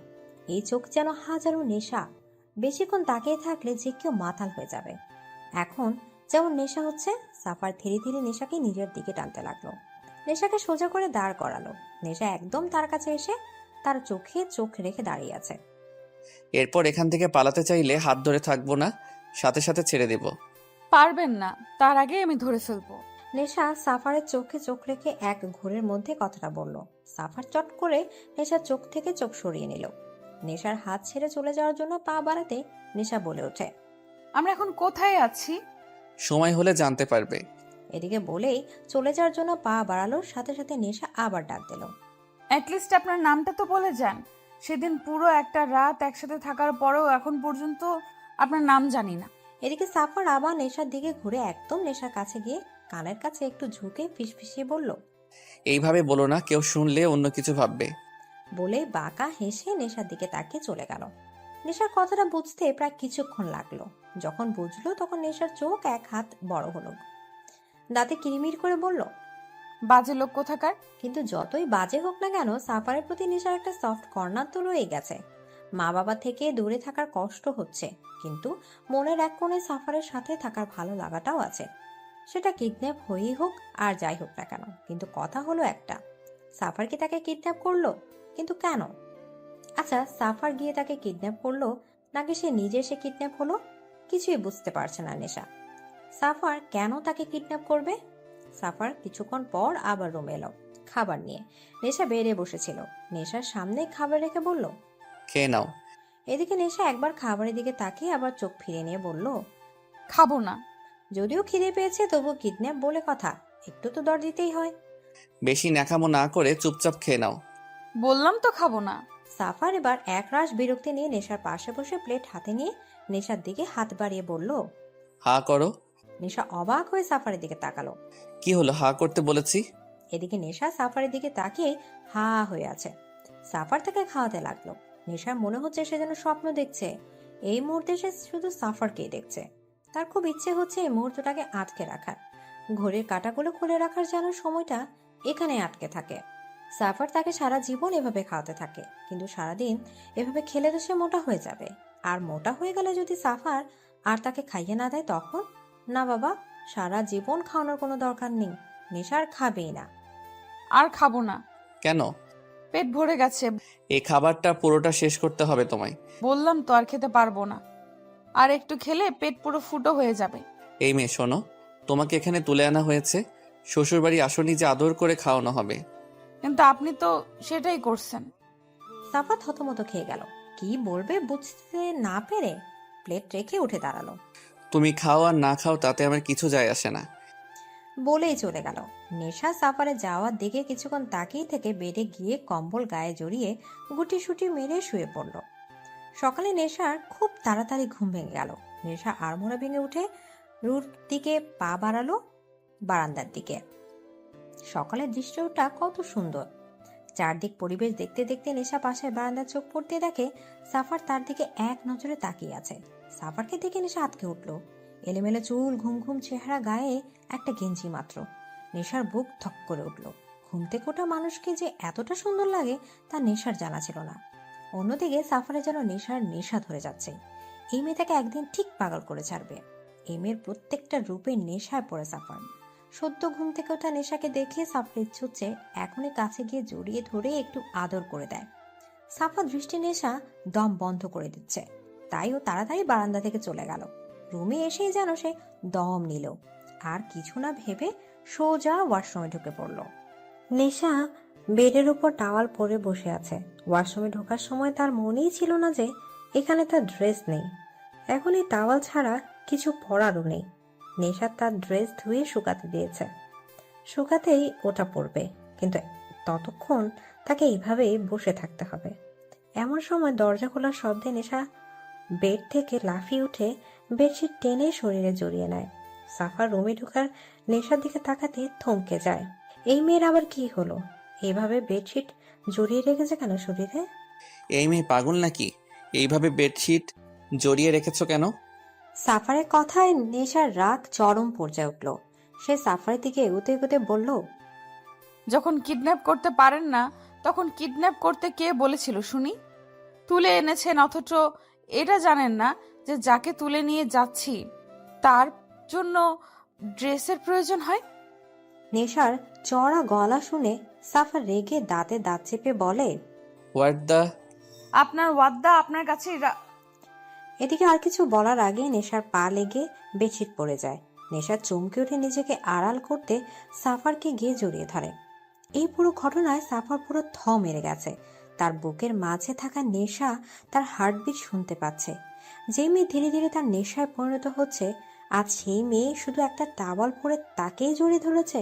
এই চোখ যেন হাজারো নেশা, বেশিক্ষণ তাকিয়ে থাকলে যে কেউ মাতাল হয়ে যাবে। এখন যেমন নেশা হচ্ছে, সাফার ধীরে ধীরে নেশাকে নিজের দিকে টানতে লাগলো। নেশাকে সোজা করে দাঁড় করালো। নেশা একদম তার কাছে এসে তার চোখে চোখ রেখে দাঁড়িয়ে আছে। এরপর এখান থেকে পালাতে চাইলে হাত ধরে থাকবো না, সাথে সাথে ছেড়ে দেব। পারবেন না, তার আগে আমি ধরে ফেলবো। নেশা সাফারের চোখে চোখ রেখে এক ঘোরের মধ্যে কথাটা বলল। সাফার চট করে নেশার চোখ থেকে চোখ সরিয়ে নিল। নেশার হাত ছেড়ে চলে যাওয়ার জন্য পা বাড়াতে নেশা বলে ওঠে, আমরা এখন কোথায় আছি? সময় হলে জানতে পারবে। এদিকে বলেই চলে যাওয়ার জন্য পা বাড়ালো, সাথে সাথে নেশা আবার ডাক দিল, অ্যাটলিস্ট আপনার নামটা তো বলে যান। সেদিন পুরো একটা রাত একসাথে থাকার পরেও এখন পর্যন্ত আপনার নাম জানি না। এদিকে সাফার আবার নেশার দিকে ঘুরে একদম নেশার কাছে গিয়ে কানের কাছে একটু ঝুঁকে ফিসফিসিয়ে বলল, এইভাবে বলো না, কেউ শুনলে অন্য কিছু ভাববে। বলে বাঁকা হেসে নেশার দিকে তাকিয়ে চলে গেল। নেশার কথাটা বুঝতে প্রায় কিছুক্ষণ লাগলো। যখন বুঝলো তখন নেশার চোখ এক হাত বড় হলো। দাঁতে কিরিমির করে বলল, বাজে লোক কোথাকার। কিন্তু যতই বাজে হোক না কেন, সাফারের প্রতি নেশার একটা সফট কর্নার তো রয়ে গেছে। মা বাবা থেকে দূরে থাকার কষ্ট হচ্ছে, কিন্তু মনের এক কোণে সাফারের সাথে থাকার ভালো লাগাটাও আছে। সেটা কিডন্যাপ হয়েই হোক আর যাই হোক না কেন, কিন্তু কথা হলো একটা, সাফার কি তাকে কিডন্যাপ করলো? কিন্তু কেন? আচ্ছা, সাফার গিয়ে তাকে কিডন্যাপ করলো নাকি সে নিজে সে কিডন্যাপ হলো? কিছুই বুঝতে পারছে না নেশা। সাফার কেন তাকে কিডন্যাপ করবে? সাফার কিছুক্ষণ পর আবার রুমে এলো খাবার নিয়ে। নেশা বেড়ে বসেছিল, নেশার সামনে খাবার রেখে বলল, খেয়ে নাও। এদিকে নেশা একবার খাবারের দিকে তাকিয়ে আবার চোখ ফিরে নিয়ে বলল, খাবো না। যদিও খিদে পেয়েছে তবু কিডন্যাপ বলে কথা, একটু তো দর দিতেই হয়। বেশি ন্যাকামো না করে চুপচাপ খেয়ে নাও। বললাম তো খাবো না। সাফার এবার একরাশ বিরক্তি নিয়ে নেশার পাশে বসে প্লেট হাতে নিয়ে নেশার দিকে হাত বাড়িয়ে বলল। হা করো। নেশা অবাক হয়ে সাফারের দিকে তাকালো। কি হলো, হা করতে বলেছি? এদিকে নেশা সাফারের দিকে তাকিয়ে হা হয়ে আছে। সাফার তাকে খাওয়াতে লাগলো। নেশার মনে হচ্ছে সে যেন স্বপ্ন দেখছে। এই মুহূর্তে সে শুধু সাফারকেই দেখছে। তার খুব ইচ্ছে হচ্ছে এই মুহূর্তটাকে আটকে রাখার, ঘড়ির কাঁটাগুলো খুলে রাখার, যেন সময়টা এখানে আটকে থাকে। সাফার তাকে সারা জীবন এভাবে খাওয়াতে থাকে, কিন্তু সারাদিন এভাবে খেলে তো সে মোটা হয়ে যাবে। আর মোটা হয়ে গেলে যদি সাফার আর তাকে খাইয়ে না দেয় তখন? না বাবা, সারা জীবন খাওয়ানোর কোনো দরকার নেই। নেশার খাবেই না। আর খাবো না। কেন? পেট ভরে গেছে। এই খাবারটা পুরোটা শেষ করতে হবে তোমায়। বললাম তো আর খেতে পারবো না। আর একটু খেলে পেট পুরো ফুটো হয়ে যাবে। এই মেয়ে শোনো, তোমাকে এখানে তুলে আনা হয়েছে, শ্বশুরবাড়ি আসনি যে আদর করে খাওয়ানো হবে। কিন্তু আপনি তো সেটাই করছেন। সাফা থতমত খেয়ে গেল। কি বলবে বুঝতে না পেরে প্লেট রেখে উঠে দাঁড়ালো। তুমি খাও আর না খাও তাতে আমার কিছু যায় আসে না। বলেই চলে গেল। নেশা সাফারে যাওয়ার দিকে কিছুক্ষণ তাকিয়ে থেকে বেডে গিয়ে কম্বল গায়ে জড়িয়ে গুটি সুটি মেরে শুয়ে পড়ল। সকালে নেশার খুব তাড়াতাড়ি ঘুম ভেঙে গেল। নেশা আড়মোড়া ভেঙে উঠে রুর দিকে পা বাড়ালো, বারান্দার দিকে। সকালের দৃশ্যটা কত সুন্দর। চারদিক পরিবেশ দেখতে দেখতে নেশা পাশে বারান্দার চোখ পড়তে দেখে সাফার তার দিকে এক নজরে তাকিয়ে আছে। সাফারকে দেখে নেশা আটকে উঠল। এলোমেলো চুল, ঘুম ঘুম চেহারা, গায়ে একটা গেঞ্জি মাত্র। নেশার বুক ধক করে উঠল। ঘুম থেকে ওঠা মানুষকে যে এতটা সুন্দর লাগে তা নেশার জানা ছিল না। অন্যদিকে সাফারে যেন নেশার নেশা ধরে যাচ্ছে। এই মেয়ে তাকে একদিন ঠিক পাগল করে ছাড়বে। এই মেয়ের প্রত্যেকটা রূপে নেশায় পড়ে সাফার। সদ্য ঘুম থেকে ওঠা নেশাকে দেখে সাফার ইচ্ছে হচ্ছে এখনই কাছে গিয়ে জড়িয়ে ধরে একটু আদর করে দেয়। সাফা দৃষ্টি নেশা দম বন্ধ করে দিচ্ছে, তাই ও তাড়াতাড়ি বারান্দা থেকে চলে গেল। রুমে এসেই যেন সে দম নিল, আর কিছু না ভেবে সোজা ওয়াশরুমে ঢুকে পড়ল। নেশা বেডের উপর টাওয়াল পরে বসে আছে। ওয়াশরুমে ঢোকার সময় তার মনেই ছিল না যে এখানে তার ড্রেস নেই। এখন এই টাওয়াল ছাড়া কিছু পরারও নেই। নেশা তার ড্রেস ধুয়ে শুকাতে দিয়েছে। শুকাতেই ওটা পরবে, কিন্তু ততক্ষণ তাকে এইভাবেই বসে থাকতে হবে। এমন সময় দরজা খোলার শব্দে নেশা বেড থেকে লাফিয়ে উঠে বেডশিট টেনে শরীরে জড়িয়ে নেয়। সাফার রুমে ঢোকার নেশার দিকে তাকাতে থমকে যায়। এই মেয়ের আবার কি হলো? এভাবে বেডশিট জড়িয়ে রেখেছে কেন শরীরে? এই মেয়ে পাগল নাকি? এইভাবে বেডশিট জড়িয়ে রেখেছো কেন? সাফারের কথায় নেশার রাগ চরম পর্যায়ে উঠল। সে সাফারের দিকে এগোতে এগোতে বলল, যখন কিডন্যাপ করতে পারেন না তখন কিডন্যাপ করতে কে বলেছিল শুনি? তুলে এনেছেন অথচ এটা জানেন না যে যাকে তুলে নিয়ে যাচ্ছি তার জন্য ড্রেসের প্রয়োজন হয়। নেশার চড়া গলা শুনে সাফার রেগে দাঁতে দাঁত চেপে বলে, হোয়াট দ্য? আপনার ওয়াদ্দা আপনার কাছে এদিকে আর কিছু বলার আগে নেশার পা লেগে বেডশিট পড়ে যায়। নেশা চমকে উঠে নিজেকে আড়াল করতে সাফারকে গিয়ে জড়িয়ে ধরে। এই পুরো ঘটনায় সাফার পুরো থ মেরে গেছে। তার বুকের মাঝে থাকা নেশা তার হার্টবিট শুনতে পাচ্ছে। যে মেয়ে ধীরে ধীরে তার নেশায় পরিণত হচ্ছে, আজ সেই মেয়ে শুধু একটা টাওয়াল পরে তাকেই জড়িয়ে ধরেছে।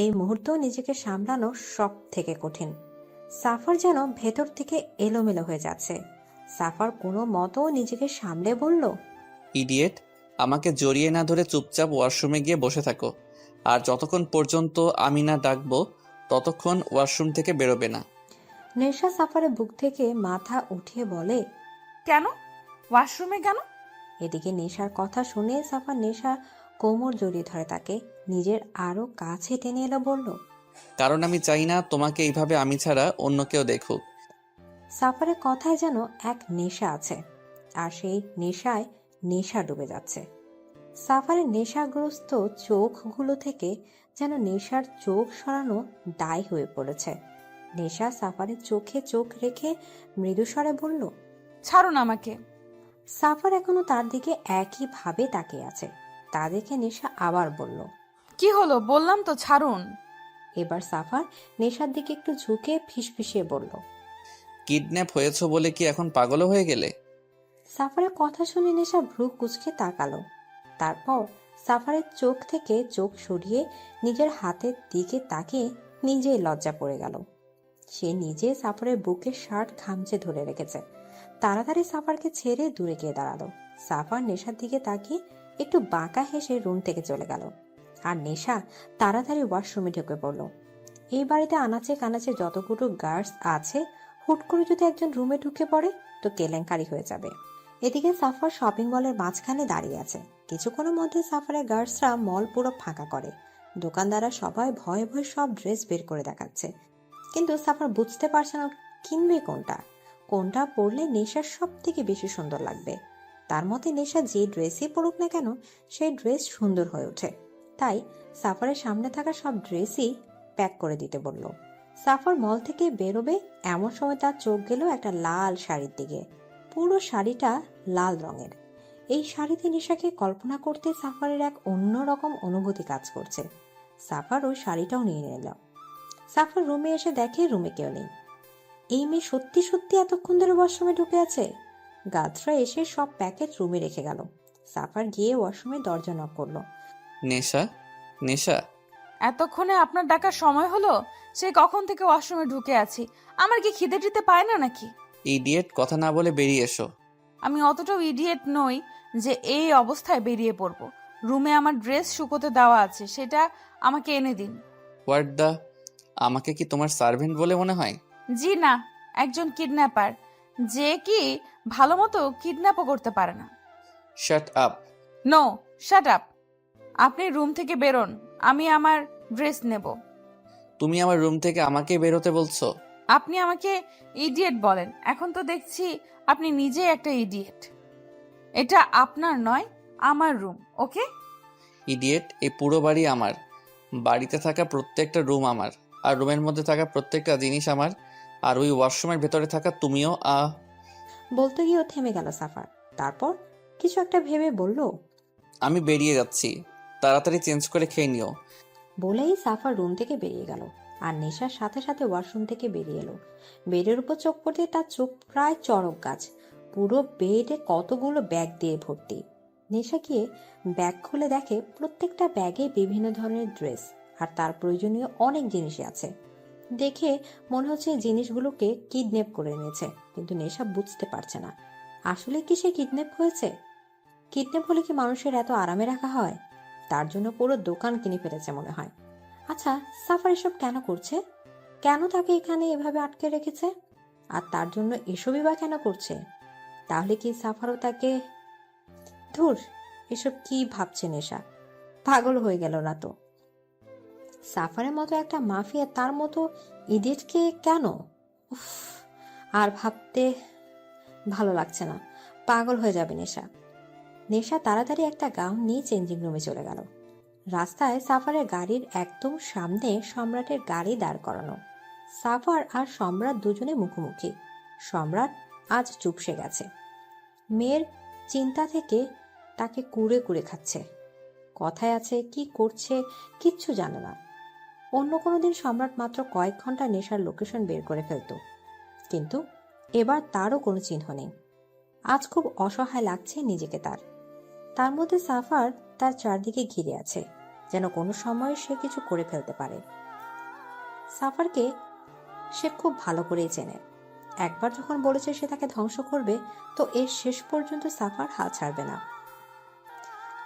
এই মুহূর্ত নিজেকে সামলানো সব থেকে কঠিন। সাফার যেন ভেতর থেকে এলোমেলো হয়ে যাচ্ছে। সাফার কোনো মতো নিজেকে সামলে বলল, ইডিয়েট, আমাকে জড়িয়ে না ধরে চুপচাপ ওয়াশরুমে গিয়ে বসে থাকো। আর যতক্ষণ পর্যন্ত আমি না ডাকবো ততক্ষণ ওয়াশরুম থেকে বেরোবে না। নেশা সাফারের বুক থেকে মাথা উঠিয়ে বলে, কেন? ওয়াশরুমে কেন? এদিকে নেশার কথা শুনে সাফার নেশার কোমর জড়িয়ে ধরে তাকে নিজের আরো কাছে টেনে এলো, বলল, কারণ আমি চাই না তোমাকে এইভাবে আমি ছাড়া অন্য কেউ দেখুক। সাফারের কথায় যেন এক নেশা আছে, আর সেই নেশায় নেশা ডুবে যাচ্ছে। সাফারের নেশাগ্রস্ত চোখগুলো থেকে যেন নেশার চোখ সরানো দায় হয়ে পড়েছে। নেশা সাফারের চোখে চোখ রেখে মৃদুস্বরে বলল, ছাড়ুন আমাকে। সাফার এখনো তার দিকে একইভাবে তাকিয়ে আছে। তা দেখে নেশা আবার বলল, কি হলো? বললাম তো ছাড়ুন। এবার সাফার নেশার দিকে একটু ঝুঁকে ফিসফিসিয়ে বলল, কিডন্যাপ হয়েছো বলে কি এখন পাগল হয়ে গেলে? সাফারের কথা শুনে নেশা ভ্রু কুঁচকে তাকালো। তারপর সাফারের চোখ থেকে চোখ সরিয়ে নিজের হাতের দিকে তাকিয়ে নিজেই লজ্জা পড়ে গেল। সে নিজে সাফারের বুকের শার্ট খামচে ধরে রেখেছে। তাড়াতাড়ি সাফারকে ছেড়ে দূরে গিয়ে দাঁড়ালো। সাফার নেশার দিকে তাকিয়ে একটু বাঁকা হেসে রুম থেকে চলে গেল। আর নেশা তাড়াতাড়ি ওয়াশরুমে ঢুকে পড়ল। এই বাড়িতে আনাচে কানাচে যতগুলো গার্ডস আছে, হুট করে যদি একজন রুমে ঢুকে পড়ে তো কেলেঙ্কারি হয়ে যাবে। এদিকে সাফার শপিং মলের মাঝখানে দাঁড়িয়ে আছে। কিছুক্ষণের মধ্যে সাফারের গার্ডসরা মল পুরো ফাঁকা করে। দোকানদাররা সবাই ভয়ে ভয়ে সব ড্রেস বের করে দেখাচ্ছে, কিন্তু সাফার বুঝতে পারছে না কিনবে কোনটা। কোনটা পরলে নেশার সব থেকে বেশি সুন্দর লাগবে। তার মতে নেশা যে ড্রেসই পরুক না কেন সেই ড্রেস সুন্দর হয়ে ওঠে। তাই সাফারের সামনে থাকা সব ড্রেসই প্যাক করে দিতে বলল। সাফার মল থেকে বেরোবে এমন সময় তার চোখ গেল একটা লাল শাড়ির দিকে। পুরো শাড়িটা লাল রঙের। এই শাড়িতে নেশাকে কল্পনা করতে সাফারের এক অন্যরকম অনুভূতি কাজ করছে। সাফার ওই শাড়িটাও নিয়ে নিল। সাফার রুমে এসে দেখে রুমে কেউ নেই। এই মেয়ে সত্যি সত্যি এতক্ষণ ধরে ওয়াশরুমে ঢুকে আছে। গার্ডসরা এসে সব প্যাকেট রুমে রেখে গেল। সাফার গিয়ে ওয়াশরুমে দরজা নক করলো। নেশা, নেশা, এতক্ষণে আপনার ডাকার সময় হলো? সে কখন থেকে ওয়াশরুমে ঢুকে আছি। আমার কি খিদে টিতে পায় না নাকি? ইডিয়েট, কথা না বলে বেরিয়ে এসো। আমি অতটাও ইডিয়েট নই যে এই অবস্থায় বেরিয়ে পড়ব। রুমে আমার ড্রেস শুকোতে দেওয়া আছে, সেটা আমাকে এনে দিন। What the? আমাকে কি তোমার সার্ভেন্ট বলে মনে হয়? জি না, একজন কিডন্যাপার, যে কি ভালো মতো কিডন্যাপও করতে পারে না। Shut up. No, shut up. আপনি রুম থেকে বেরোন, আমি আমার ড্রেস নেব। তুমি আমার রুম থেকে আমাকে বেরোতে বলছো? আপনি আমাকে ইডিয়েট বলেন, এখন তো দেখছি আপনি নিজেই একটা ইডিয়েট। এটা আপনার নয়, আমার রুম, ওকে? ইডিয়েট, এই পুরো বাড়ি আমার। বাড়িতে থাকা প্রত্যেকটা রুম আমার, আর রুমের মধ্যে থাকা প্রত্যেকটা জিনিস আমার। আর ওই ওয়াশরুমের ভেতরে থাকা তুমিও। বলতে গিয়েও থেমে গেল সাফার। তারপর কিছু একটা ভেবে বলল, আমি বেরিয়ে যাচ্ছি, তাড়াতাড়ি চেঞ্জ করে খেয়ে নিও। বলেই সাফার রুম থেকে বেরিয়ে গেল। আর নেশার সাথে সাথে ওয়াশরুম থেকে বেরিয়ে এলো। বেডের উপর চোখ পড়তে তার চোখ প্রায় চড়ক গাছ। পুরো বেডে কতগুলো ব্যাগ দিয়ে ভর্তি। নেশা গিয়ে ব্যাগ খুলে দেখে প্রত্যেকটা ব্যাগে বিভিন্ন ধরনের ড্রেস আর তার প্রয়োজনীয় অনেক জিনিসই আছে। দেখে মনে হচ্ছে এই জিনিসগুলোকে কিডন্যাপ করে এনেছে, কিন্তু নেশা বুঝতে পারছে না। আসলে কি সে কিডন্যাপ হয়েছে? কিডন্যাপ হলে কি মানুষের এত আরামে রাখা হয়? তার জন্য পুরো দোকান কিনে ফেলেছে মনে হয়। আচ্ছা, সাফার এসব কেন করছে? কেন তাকে এখানে এভাবে আটকে রেখেছে? আর তার জন্য এসবই বা কেন করছে? তাহলে কি সাফারও তাকে... ধুর, এসব কি ভাবছে নেশা? পাগল হয়ে গেল না তো? সাফারের মতো একটা মাফিয়া তার মতো ইডিয়েটকে কেন? উফ, আর ভাবতে ভালো লাগছে না। পাগল হয়ে যাবে নেশা। নেশা তাড়াতাড়ি একটা গাউন নিয়ে চেঞ্জিং রুমে চলে গেল। রাস্তায় সাফারের গাড়ির একদম সামনে সম্রাটের গাড়ি দাঁড় করানো। সাফার আর সম্রাট দুজনে মুখোমুখি। সম্রাট আজ চুপসে গেছে। মেয়ের চিন্তা থেকে তাকে কুড়ে কুড়ে খাচ্ছে। কথায় আছে কি করছে কিচ্ছু জানে না। অন্য কোনো দিন সম্রাট মাত্র কয়েক ঘন্টা নেশার লোকেশন বের করে ফেলত, কিন্তু এবার তারও কোনো চিহ্ন নেই। আজ খুব অসহায় লাগছে নিজেকে তার। তার মধ্যে সাফার তার চারদিকে ঘিরে আছে, যেন কোনো সময় সে কিছু করে ফেলতে পারে। সাফারকে সে খুব ভালো করেই চেনে। একবার যখন বলেছে সে তাকে ধ্বংস করবে, তো এর শেষ পর্যন্ত সাফার হাল ছাড়বে না।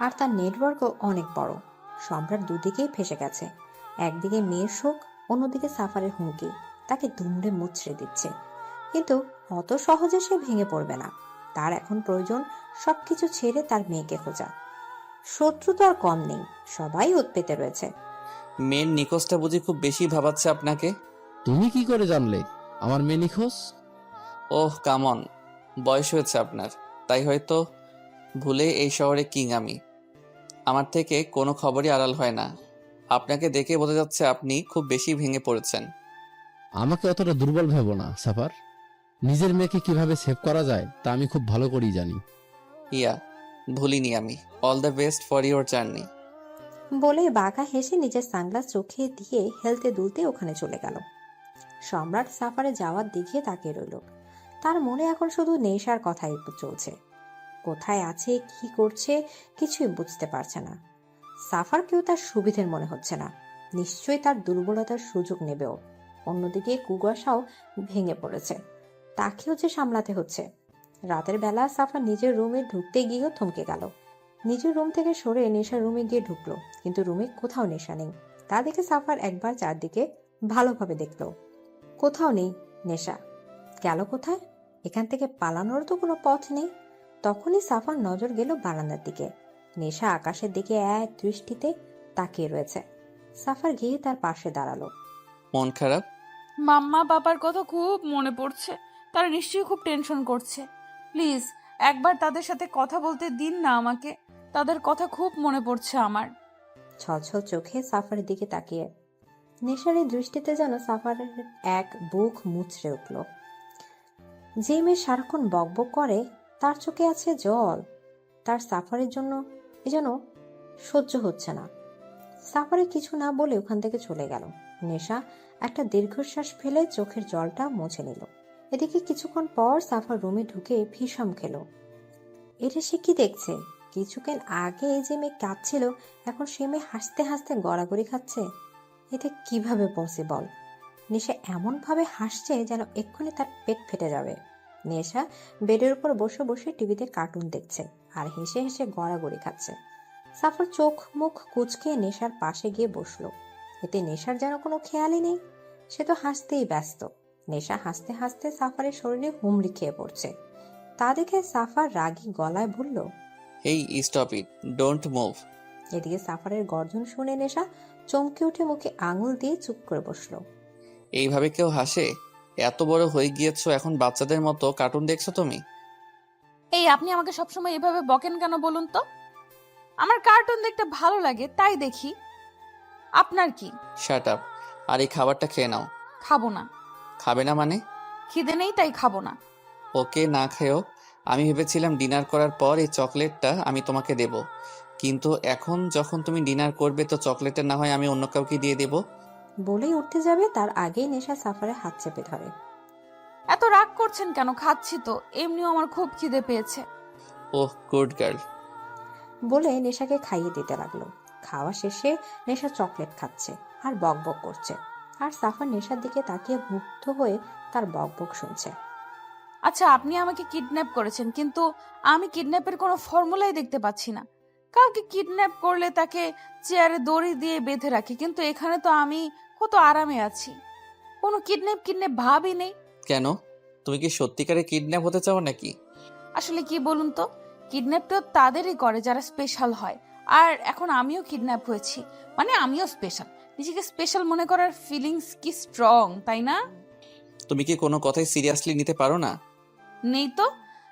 আর তার নেটওয়ার্কও অনেক বড়। সম্রাট দুদিকেই ফেসে গেছে। একদিকে মেয়ের শোক, অন্যদিকে সাফারের হুমকি তাকে দুমড়ে মুচড়ে দিচ্ছে। কিন্তু অত সহজে সে ভেঙে পড়বে না। তার এখন প্রয়োজন সবকিছু ছেড়ে তার মেয়েকে খোঁজা। শত্রু তো আর কম নেই, সবাই উৎপেতে রয়েছে। মেয়ের নিখোঁজটা বুঝি খুব বেশি ভাবাচ্ছে আপনাকে? তুমি কি করে জানলে আমার মেয়ে নিখোঁজ? ওহ কামন, বয়স হয়েছে আপনার, তাই হয়তো ভুলে এই শহরে কিং আমি। আমার থেকে কোনো খবরই আড়াল হয় না। আপনাকে দেখে বোঝা যাচ্ছে আপনি খুব বেশি ভেঙে পড়েছেন। আমাকে অতটা দুর্বল ভেবো না সাফার। নিজের মেয়েকে কিভাবে সেভ করা যায় তা আমি খুব ভালো করেই জানি। ইয়া, ভুলিনি আমি। All the best for your journey. বলে বাঁকা হেসে নিজের সানগ্লাস চোখে দিয়ে হেলতে দুলতে ওখানে চলে গেল। সম্রাট সাফারে যাওয়ার দিকে তাকিয়ে রইল। তার মনে এখন শুধু নেশার কথাই চলছে। কোথায় আছে, কি করছে, কিছুই বুঝতে পারছে না। সাফারকেও তার সুবিধের মনে হচ্ছে না। নিশ্চয়ই তার দুর্বলতার সুযোগ নেবেও। অন্যদিকে কুয়াশাও ভেঙে পড়েছে, তাকেও যে সামলাতে হচ্ছে। রাতের বেলা সাফার নিজের রুমে ঢুকতে গিয়েও থমকে গেল। নিজের রুম থেকে সরে নেশার রুমে গিয়ে ঢুকলো, কিন্তু রুমে কোথাও নেশা নেই। তা দেখে সাফার একবার চারদিকে ভালোভাবে দেখলো, কোথাও নেই নেশা। গেল কোথায়? এখান থেকে পালানোর তো কোনো পথ নেই। তখনই সাফার নজর গেল বারান্দার দিকে। নেশা আকাশের দিকে এক দৃষ্টিতে তাকিয়ে রয়েছে। সাফার গিয়ে তার পাশে দাঁড়ালো। মন খারাপ? মাম্মা পাপার কথা খুব মনে পড়ছে। তারা নিশ্চয়ই খুব টেনশন করছে। প্লিজ একবার তাদের সাথে কথা বলতে দিন না আমাকে। তাদের কথা খুব মনে পড়ছে আমার। ছলছল চোখে সাফারের দিকে তাকিয়ে নেশার এই দৃষ্টিতে যেন সাফারের এক বুক মুচড়ে উঠল। যে মেয়ে সারাক্ষণ বকবক করে, তার চোখে আছে জল। তার সাফারের জন্য এ যেন সহ্য হচ্ছে না। সাফারে কিছু না বলে ওখান থেকে চলে গেল। নেশা একটা দীর্ঘশ্বাস ফেলে চোখের জলটা মুছে নিল। এদিকে কিছুক্ষণ পর সাফার রুমে ঢুকে ভীষণ খেল। এটা সে কি দেখছে? কিছুক্ষণ আগে যে মেয়ে কাঁদছিল, এখন সে মেয়ে হাসতে হাসতে গড়াগড়ি খাচ্ছে। এটা কিভাবে পসিবল? নেশা এমন ভাবে হাসছে যেন এক্ষুনি তার পেট ফেটে যাবে। নেশা বেডের উপর বসে বসে টিভিতে কার্টুন দেখছে আর হেসে হেসে গড়াগড়ি খাচ্ছে। সাফার চোখ মুখ কুঁচকে নেশার পাশে গিয়ে বসলো। এতে নেশার যেন কোনো খেয়ালই নেই, সে তো হাসতেই ব্যস্ত। নেশা হাসতে হাসতে সাফারের শরীরে হুমড়ি খেয়ে পড়ছে। তা দেখে সাফার রাগী গলায় বলল, এই স্টপ ইট, ডোন্ট মুভ। এদিকে সাফারের গর্জন শুনে নেশা চমকে উঠে মুখে আঙুল দিয়ে চুপ করে বসলো। এইভাবে কেউ হাসে? এত বড় হয়ে গিয়েছো, এখন বাচ্চাদের মতো কার্টুন দেখছো তুমি? এই আপনি আমাকে সবসময় এভাবে বকেন কেন বলুন তো? আমার কার্টুন দেখতে ভালো লাগে তাই দেখি। আপনার কি? শাট আপ, আর এই খাবারটা খেয়ে নাও। খাবো না। খাবে না মানে? খিদে নেই তাই খাবো না। ওকে, না খেয়েও। আমি ভেবেছিলাম ডিনার করার পর এই চকলেটটা আমি তোমাকে দেব, কিন্তু এখন যখন তুমি ডিনার করবে তো চকলেটটা না হয় আমি অন্য কাউকে দিয়ে দেব। বলেই উঠতে যাবে, তার আগেই নেশা সাফারের হাত চেপে ধরে। এত রাগ করছেন কেন? খাচ্ছি তো, এমনিও আমার খুব খিদে পেয়েছে। ওহ গুড গার্ল। বলে নেশাকে খাইয়ে দিতে লাগলো। খাওয়া শেষে নেশা চকলেট খাচ্ছে আর বকবক করছে, আর সাফার নেশার দিকে তাকিয়ে মুগ্ধ হয়ে তার বকবক শুনছে। আচ্ছা, আপনি আমাকে কিডন্যাপ করেছেন, কিন্তু আমি কিডন্যাপের কোনো ফর্মুলাই দেখতে পাচ্ছি না। কাউকে কিডন্যাপ করলে তাকে চেয়ারে দড়ি দিয়ে বেঁধে রাখি, কিন্তু এখানে তো আমি কত আরামে আছি, কোনো কিডন্যাপ ভাবই নেই। কেন? তুমি কি সত্যিকারে কিডন্যাপ হতে চাও নাকি? আসলে কি বলুন তো, কিডন্যাপ তো তাদেরই করে যারা স্পেশাল হয়, আর এখন আমিও কিডন্যাপ হয়েছি, মানে আমিও স্পেশাল। নিজেকে স্পেশাল মনে করার ফিলিংস কি স্ট্রং, তাই না? তুমি কি কোনো কথাই সিরিয়াসলি নিতে পারো না? নেই তো,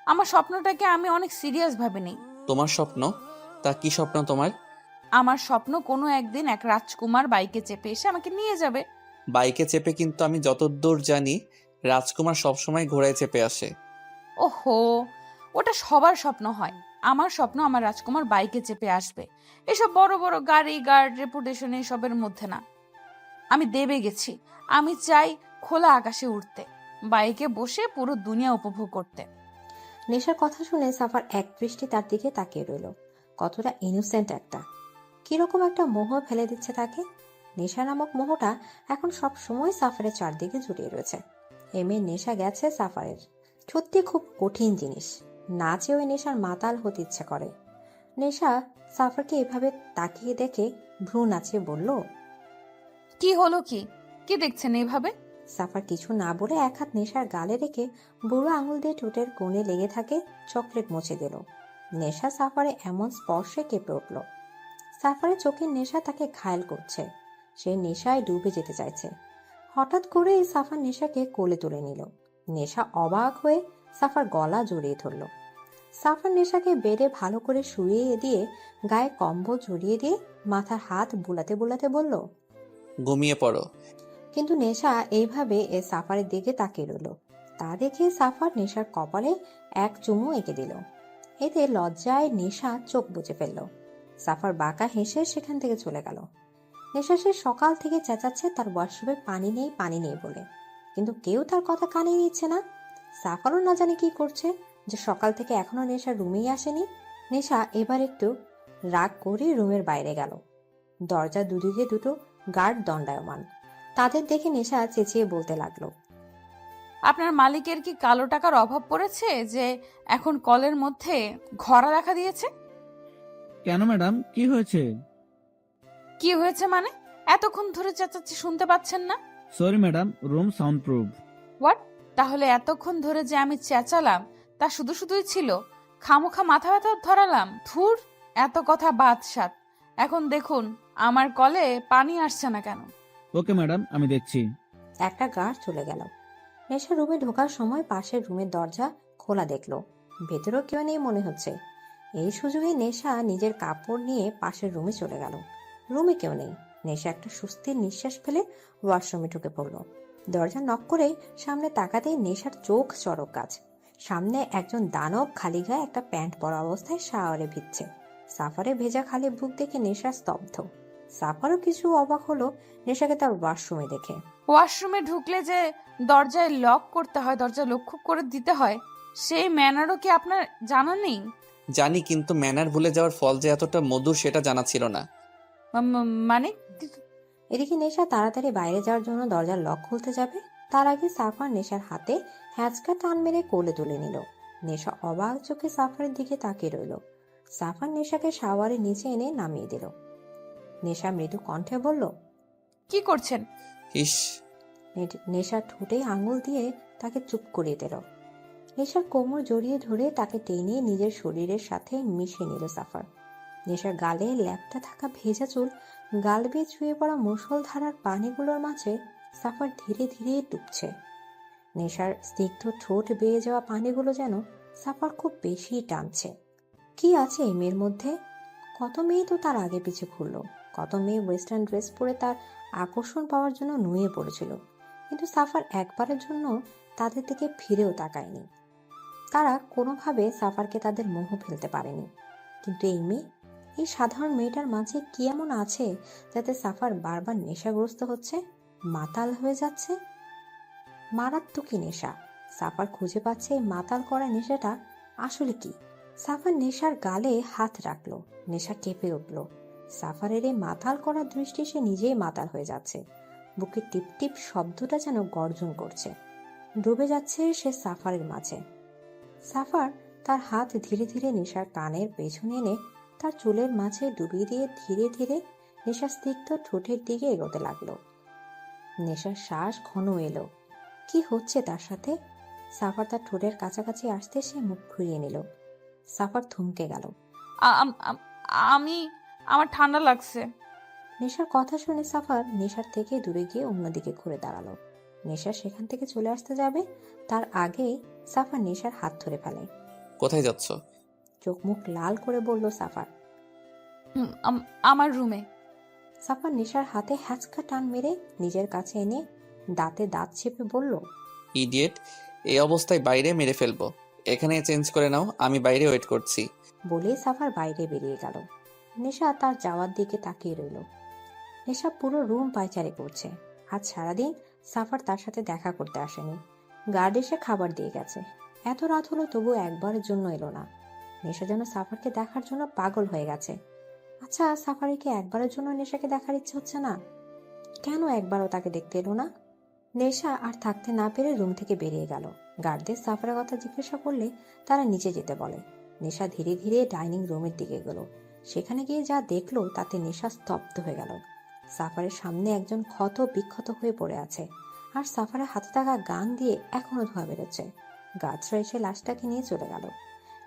আমার স্বপ্নটাকে আমি অনেক সিরিয়াস ভাবে নেই। তোমার স্বপ্ন? তা কি স্বপ্ন তোমার? আমার স্বপ্ন কোনো একদিন এক রাজকুমার বাইকে চেপে এসে আমাকে নিয়ে যাবে। বাইকে চেপে? কিন্তু আমি যতদূর জানি রাজকুমার সবসময় ঘোড়ায় চেপে আসে। ওহো, ওটা সবার স্বপ্ন হয়। আমার স্বপ্ন আমার রাজকুমার বাইকে চেপে আসবে। এসব বড় বড় গাড়ি, গার্ড, রেপুটেশন এসবের মধ্যে না। আমি দেবে গেছি, আমি চাই খোলা আকাশে উঠতে, বাইকে বসে পুরো দুনিয়া উপভোগ করতে। নেশার কথা শুনে সাফার এক দৃষ্টি তার দিকে তাকিয়ে রইল। কতটা ইনোসেন্ট একটা, কিরকম একটা মোহ ফেলে দিচ্ছে তাকে। নেশা নামক মোহটা এখন সব সময় সাফারের চারদিকে জড়িয়ে রয়েছে। মেয়ের নেশা গেছে সাফারের, সত্যি খুব কঠিন জিনিস। না চেয়ে ওই নেশার মাতাল হতে ইচ্ছে করে। নেশা সাফারকে এভাবে তাকিয়ে দেখে ভ্রু নাচিয়ে বলল, কি হলো? কি কি দেখছেন এইভাবে? সাফার কিছু না বলে এক হাত নেশার গালে রেখে বুড়ো আঙুল দিয়ে ঠোঁটের কোণে লেগে থাকে চকলেট মুছে দিল। নেশা সাফারে এমন স্পর্শে কেঁপে উঠল। সাফারের চোখের নেশা তাকে ঘায়েল করছে। সে নেশায় ডুবে যেতে চাইছে। হঠাৎ করে সাফার নেশাকে কোলে তুলে নিল। নেশা অবাক হয়ে সাফার গলা জড়িয়ে ধরল। সাফার নেশাকে বেডে ভালো করে শুইয়ে দিয়ে গায়ে কম্বল জড়িয়ে দিয়ে মাথার হাত বুলাতে বুলাতে বলল, ঘুমিয়ে পড়ো। কিন্তু নেশা এইভাবে সাফারের দিকে তাকিয়ে রইল। তা দেখে সাফার নেশার কপালে এক চুমু এঁকে দিল। এতে লজ্জায় নেশা চোখ বুজে ফেলল। সাফার বাঁকা হেসে সেখান থেকে চলে গেল। নেশা সে সকাল থেকে চেঁচাচ্ছে তার ওয়াশরুমে পানি নেই বলে, কিন্তু কেউ তার কথা কানে নিচ্ছে না। সাফারও না জানে কি করছে, যে সকাল থেকে এখনো নেশা রুমেই আসেনি। নেশা এবার একটু রাগ করে রুমের বাইরে গেল। দরজা দুদিকে দুটো গার্ড দণ্ডায়মান। তাদের দেখে নেশা চেঁচিয়ে বলতে লাগলো, আপনার মালিকের কি কালো টাকার অভাব পড়েছে যে এখন কলের মধ্যে ঘরা রাখা দিয়েছে? কেন ম্যাডাম, কি হয়েছে? কি হয়েছে মানে? এতক্ষণ ধরে চেঁচাচ্ছি, শুনতে পাচ্ছেন না? Sorry madam, room sound proof. What? তাহলে এতক্ষণ ধরে যে আমি চেঁচালাম তা শুধু শুধুই ছিল? খামোখা মাথা ব্যথা ধরালাম? ধুর, এত কথা বাদ সাত। এখন দেখুন আমার কলে পানি আসছে না কেন। ওকে ম্যাডাম, আমি দেখছি। একটা গার্ড চলে গেল। নেশা রুমে ঢোকার সময় পাশের রুমের দরজা খোলা দেখলো। ভেতরেও কেউ নেই মনে হচ্ছে। এই সুযোগে নেশা নিজের কাপড় নিয়ে পাশের রুমে চলে গেল। রুমে কেউ নেই। নেশা একটা স্বস্তির নিঃশ্বাস ফেলে ওয়াশরুমে ঢুকে পড়ল। দরজা নক করেই সামনে তাকাতেই নেশার চোখ চড়ক গাছ। সামনে একজন দানব খালি গায়ে একটা প্যান্ট পরা অবস্থায় শাওয়ারে ভিজছে। সাফারে ভেজা খালি বুক দেখে নেশা স্তব্ধ। সাফারও কিছু অবাক হলো নেশাকে তার ওয়াশরুমে দেখে। ওয়াশরুমে ঢুকলে যে দরজায় লক করতে হয়, দরজা লক্ষ্য করে দিতে হয়, সেই ম্যানারও কি আপনার জানা নেই? জানি, কিন্তু ম্যানার ভুলে যাওয়ার ফল যে এতটা মধুর সেটা জানা ছিল না। মানে? এদিকে নেশা তাড়াতাড়ি বাইরে যাওয়ার জন্য দরজার লক খুলতে যাবে, তার আগে সাফার নেশার হাতে হ্যাঁচকা টান মেরে কোলে তুলে নিল। নেশা অবাক চোখে সাফারের দিকে তাকিয়ে রইল। সাফার নেশাকে শাওয়ারের নিচে এনে নামিয়ে দিল। নেশা মৃদু কণ্ঠে বলল, কি করছেন? ইস! নেশা ঠোঁটে আঙুল দিয়ে তাকে চুপ করিয়ে দিল। নেশার কোমর জড়িয়ে ধরে তাকে টেনে নিজের শরীরের সাথে মিশিয়ে নিল সাফার। নেশার গালে ল্যাপটা থাকা ভেজা চুল গাল বেয়ে ছুঁয়ে পড়া মুষলধারার পানিগুলোর মাঝে সাফার ধীরে ধীরে ডুবছে। নেশার স্নিগ্ধ ঠোঁট বেয়ে যাওয়া পানিগুলো যেন সাফার খুব বেশি টানছে। কি আছে এই মেয়ের মধ্যে? কত মেয়ে তো তার আগে পিছে ঘুরল, কত মেয়ে ওয়েস্টার্ন ড্রেস পরে তার আকর্ষণ পাওয়ার জন্য নুয়ে পড়েছিল, কিন্তু সাফার একবারের জন্য তাদের দিকে ফিরেও তাকায়নি। তারা কোনোভাবে সাফারকে তাদের মোহ ফেলতে পারেনি। কিন্তু এই মেয়ে, এই সাধারণ মেয়েটার মাঝে কি এমন আছে যাতে সাফার বারবার নেশাগ্রস্ত হচ্ছে, মাতাল হয়ে যাচ্ছে? মারাত্মকই নেশা। সাফার খুঁজে পাচ্ছে এই মাতাল করা নেশাটা আসলে কি। সাফার নেশার গালে হাত রাখলো। নেশা কেঁপে উঠল। সাফারের এই মাতাল করার দৃষ্টি সে নিজেই মাতাল হয়ে যাচ্ছে। বুকে টিপ টিপ শব্দটা যেন গর্জন করছে। ডুবে যাচ্ছে সে সাফারের মাঝে। সাফার তার হাত ধীরে ধীরে নেশার কানের পেছনে এনে তার চুলের মাঝে ডুবিয়ে দিয়ে ধীরে ধীরে নেশার স্নিগ্ধ ঠোঁটের দিকে এগোতে লাগলো। নেশার শ্বাস ঘন এলো। কি হচ্ছে তার সাথে? সাফার তার ঠোঁটের কাছাকাছি আসতে সে মুখ ঘুরিয়ে নিল। সাফার থমকে গেল। আমার ঠান্ডা লাগছে। নেশার কথা শুনে সাফার নেশার থেকে দূরে গিয়ে অন্যদিকে ঘুরে দাঁড়ালো। নেশা সেখান থেকে চলে আসতে যাবে তার আগেই সাফার নেশার হাত ধরে ফেলে। কোথায় যাচ্ছ? চোখ মুখ লাল করে বলল সাফার। আমার রুমে। সাফার নেশার হাতে হ্যাচকা টান মেরে নিজের কাছে এনে দাঁতে দাঁত চেপে বলল, ইডিয়েট, এই অবস্থায় বাইরে মেরে ফেলবো। এখানে চেঞ্জ করে নাও, আমি বাইরে ওয়েট করছি। বলেই সাফার বাইরে বেরিয়ে গেল। নেশা তার যাওয়ার দিকে তাকিয়ে রইল। নেশা পুরো রুম পায়চারি করছে। আজ সারাদিন সাফার তার সাথে দেখা করতে আসেনি। গার্ড এসে খাবার দিয়ে গেছে। এত রাত হলো তবু একবারের জন্য এলো না। নেশা যেন সাফারকে দেখার জন্য পাগল হয়ে গেছে। আচ্ছা, সাফারিকে একবারের জন্য নেশাকে দেখার ইচ্ছে হচ্ছে না? কেন একবারও তাকে দেখতে এলো না? নেশা আর থাকতে না পেরে রুম থেকে বেরিয়ে গেল। গার্ডদের সাফারের কথা জিজ্ঞাসা করলে তারা নিচে যেতে বলে। নেশা ধীরে ধীরে ডাইনিং রুমের দিকে গেল। সেখানে গিয়ে যা দেখলো তাতে নেশা স্তব্ধ হয়ে গেল। সাফারের সামনে একজন ক্ষত বিক্ষত হয়ে পড়ে আছে, আর সাফারের হাতে থাকা গান দিয়ে এখনো ধোয়া বেরোচ্ছে। গাছরা এসে লাশটাকে নিয়ে চলে গেল।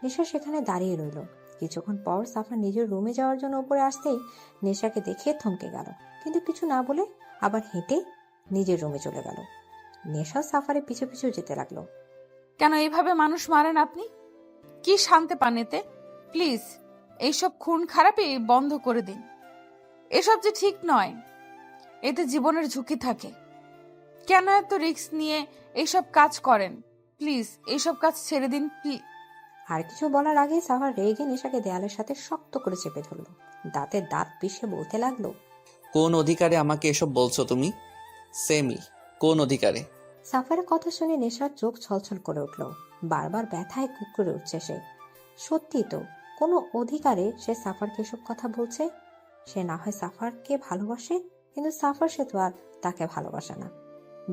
নেশা সেখানে দাঁড়িয়ে রইল। কিছুক্ষণ পর সাফার নিজের রুমে যাওয়ার জন্য উপরে আসতেই নেশাকে দেখে থমকে গেল, কিন্তু কিছু না বলে আবার হেঁটে নিজের রুমে চলে গেল। নেশা সাফারের পিছু পিছু যেতে লাগলো। কেন এইভাবে মানুষ মারেন আপনি? কি শান্তি পান এতে? প্লিজ এইসব খুন খারাপি বন্ধ করে দিন। এসব যে ঠিক নয়, এতে জীবনের ঝুঁকি থাকে। কেন এত রিস্ক নিয়ে এইসব কাজ করেন? প্লিজ এইসব কাজ ছেড়ে দিন। আর কিছু বলার আগে সাফার রেগে নেশাকে দেয়ালের সাথে শক্ত করে চেপে ধরল। দাঁতে দাঁত পিষে বলতে লাগলো, কোন অধিকারে আমাকে এসব বলছো তুমি? সেমি, কোন অধিকারে? সাফারের কথা শুনে নেশার চোখ ছলছল করে উঠল। বারবার ব্যথায় কুকুরে উঠছে সে। সত্যি তো, কোনো অধিকারে সে সাফারকে এসব কথা বলছে? সে না হয় সাফারকে ভালোবাসে, কিন্তু সাফার সে তো আর তাকে ভালোবাসে না।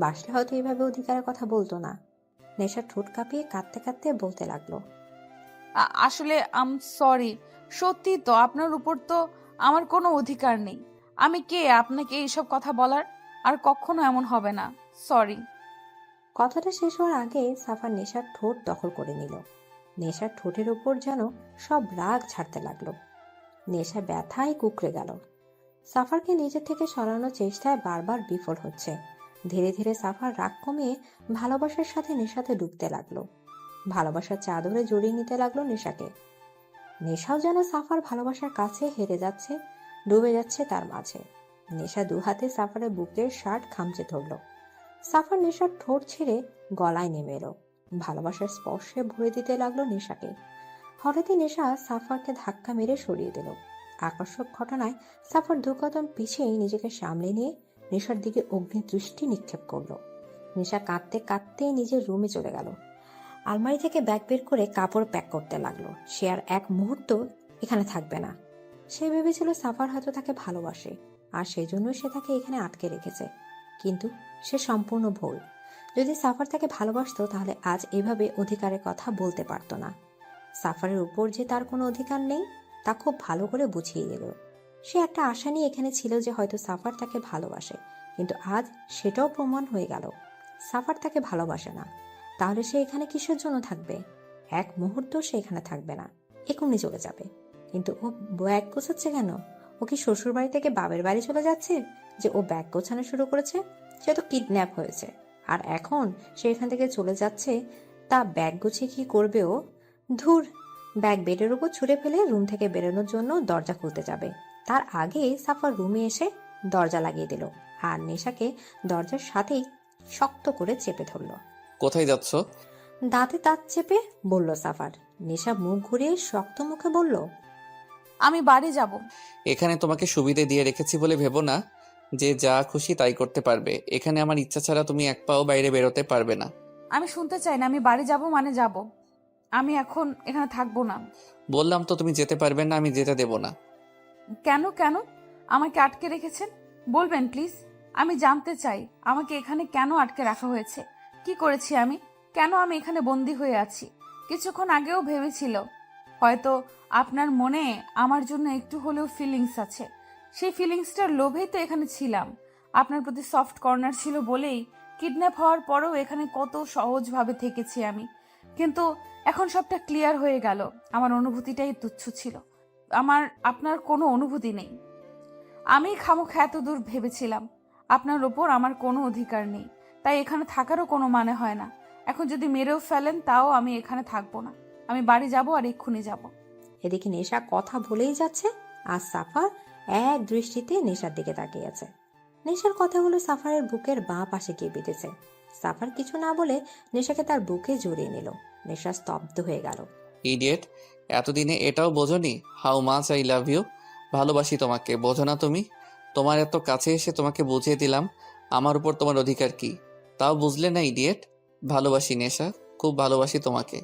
বাসলে হয়তো এইভাবে অধিকারের কথা বলতো না। নেশা ঠোঁট কাঁপিয়ে কাঁদতে কাঁদতে বলতে লাগলো, আসলে সরি। সত্যি তো আপনার উপর তো আমার কোনো অধিকার নেই। আমি কে আপনাকে এইসব কথা বলার? আর কখনো এমন হবে না। সরি। কথাটা শেষ হওয়ার আগে সাফার নেশার ঠোঁট দখল করে নিল। নেশার ঠোঁটের উপর যেন সব রাগ ছাড়তে লাগলো। নেশা ব্যথায় কুকড়ে গেল। সাফারকে নিজের থেকে সরানোর চেষ্টায় বারবার বিফল হচ্ছে। ধীরে ধীরে সাফার রাগ কমিয়ে ভালোবাসার সাথে নেশাতে ডুবতে লাগলো। ভালোবাসার চাদরে জড়িয়ে নিতে লাগলো নেশাকে। নেশাও যেন সাফার ভালোবাসার কাছে হেরে যাচ্ছে, ডুবে যাচ্ছে তার মাঝে। নেশা দু হাতে সাফারের বুকের শার্ট খামচে ধরল। সাফার নেশার ঠোঁট ছেড়ে গলায় নেমে এলো। ভালোবাসার স্পর্শে ভরে দিতে লাগলো নেশাকে। হঠাৎই নেশা সাফারকে ধাক্কা মেরে সরিয়ে দিল। আকর্ষক ঘটনায় সাফার দু কদম পিছিয়ে নিজেকে সামলে নিয়ে নেশার দিকে অগ্নি দৃষ্টি নিক্ষেপ করলো। নেশা কাঁদতে কাঁদতে নিজের রুমে চলে গেল। আলমারি থেকে ব্যাগ বের করে কাপড় প্যাক করতে লাগলো। সে আর এক মুহূর্ত এখানে থাকবে না। সে ভেবেছিল সাফার হয়তো তাকে ভালোবাসে, আর সেই জন্য সে তাকে এখানে আটকে রেখেছে। কিন্তু সে সম্পূর্ণ ভুল। যদি সাফার তাকে ভালোবাসতো তাহলে আজ এভাবে অধিকারের কথা বলতে পারতো না। সাফারের উপর যে তার কোনো অধিকার নেই তা খুব ভালো করে বুঝিয়ে দিল। সে একটা আশা নিয়ে এখানে ছিল যে হয়তো সাফার তাকে ভালোবাসে, কিন্তু আজ সেটাও প্রমাণ হয়ে গেল সাফার তাকে ভালোবাসে না। তাহলে সে এখানে কিসের জন্য থাকবে? এক মুহূর্ত সে এখানে থাকবে না, এখনই চলে যাবে। কিন্তু ও ব্যাগ গোছাচ্ছে কেন? ও কি শ্বশুর বাড়ি থেকে বাবের বাড়ি চলে যাচ্ছে যে ও ব্যাগ গোছানো শুরু করেছে? সে তো কিডন্যাপ হয়েছে, আর এখন সে এখান থেকে চলে যাচ্ছে। তা ব্যাগ গুছিয়ে কি করবে ও? ধুর, ব্যাগ বেডের উপর ছুঁড়ে ফেলে রুম থেকে বেরোনোর জন্য দরজা খুলতে যাবে। তার আগে সাফার রুমে এসে দরজা লাগিয়ে দিল, আর নেশাকে দরজার সাথেই শক্ত করে চেপে ধরল। কোথায় যাচ্ছ? দাঁতে দাঁত চেপে বলল সাফার। নেশা মুখ ঘুরিয়ে শক্ত মুখে বলল, আমি বাড়ি যাব। এখানে তোমাকে সুবিধে দিয়ে রেখেছি বলে ভেবো না যে যা খুশি তাই করতে পারবে। এখানে আমার ইচ্ছা ছাড়া তুমি এক পাও বাইরে বেরোতে পারবে না। আমি শুনতে চাই না। আমি বাড়ি যাব মানে যাব। আমি এখন এখানে থাকবো না। বললাম তো তুমি যেতে পারবে না, আমি যেতে দেব না। কেন কেন আমাকে আটকে রেখেছেন? বলবেন প্লিজ। আমি জানতে চাই আমাকে এখানে কেন আটকে রাখা হয়েছে। কি করেছি আমি? কেন আমি এখানে বন্দি হয়ে আছি? কিছুক্ষণ আগেও ভেবেছিল হয়তো আপনার মনে আমার জন্য একটু হলেও ফিলিংস আছে। সেই ফিলিংসটার লোভেই তো এখানে ছিলাম। আপনার প্রতি সফট কর্নার ছিল বলেই কিডন্যাপ হওয়ার পরেও এখানে কত সহজভাবে থেকেছি আমি। কিন্তু এখন সবটা ক্লিয়ার হয়ে গেল। আমার অনুভূতিটাই তুচ্ছ ছিল। আমার আপনার কোনো অনুভূতি নেই। আমি খামোখা এত দূর ভেবেছিলাম। আপনার ওপর আমার কোনো অধিকার নেই, তাই এখানে থাকারও কোনো মানে হয় না। এখন যদি মেরেও ফেলেন তাও আমি এখানে থাকবো না। আমি বাড়ি যাব, আর এক্ষুনি যাব। এদিকে নেশা কথা বলেই যাচ্ছে, আর সাফার এক দৃষ্টিতে নেশার দিকে তাকিয়ে আছে। নেশার কথাগুলো সাফারের বুকের বাঁ পাশে গিয়ে বিঁধেছে। সাফার কিছু না বলে নেশাকে তার বুকে জড়িয়ে নিল। নেশা স্তব্ধ হয়ে গেল। ইডিয়েট, এতদিনে এটাও বোঝোনি how much I love you. ভালোবাসি তোমাকে, বোঝো না তুমি? তোমার এত কাছে এসে তোমাকে বুঝিয়ে দিলাম আমার উপর তোমার অধিকার কি, তাও বুঝলে না ইডিয়েট। ভালোবাসি নেশা, খুব ভালোবাসি তোমাকে।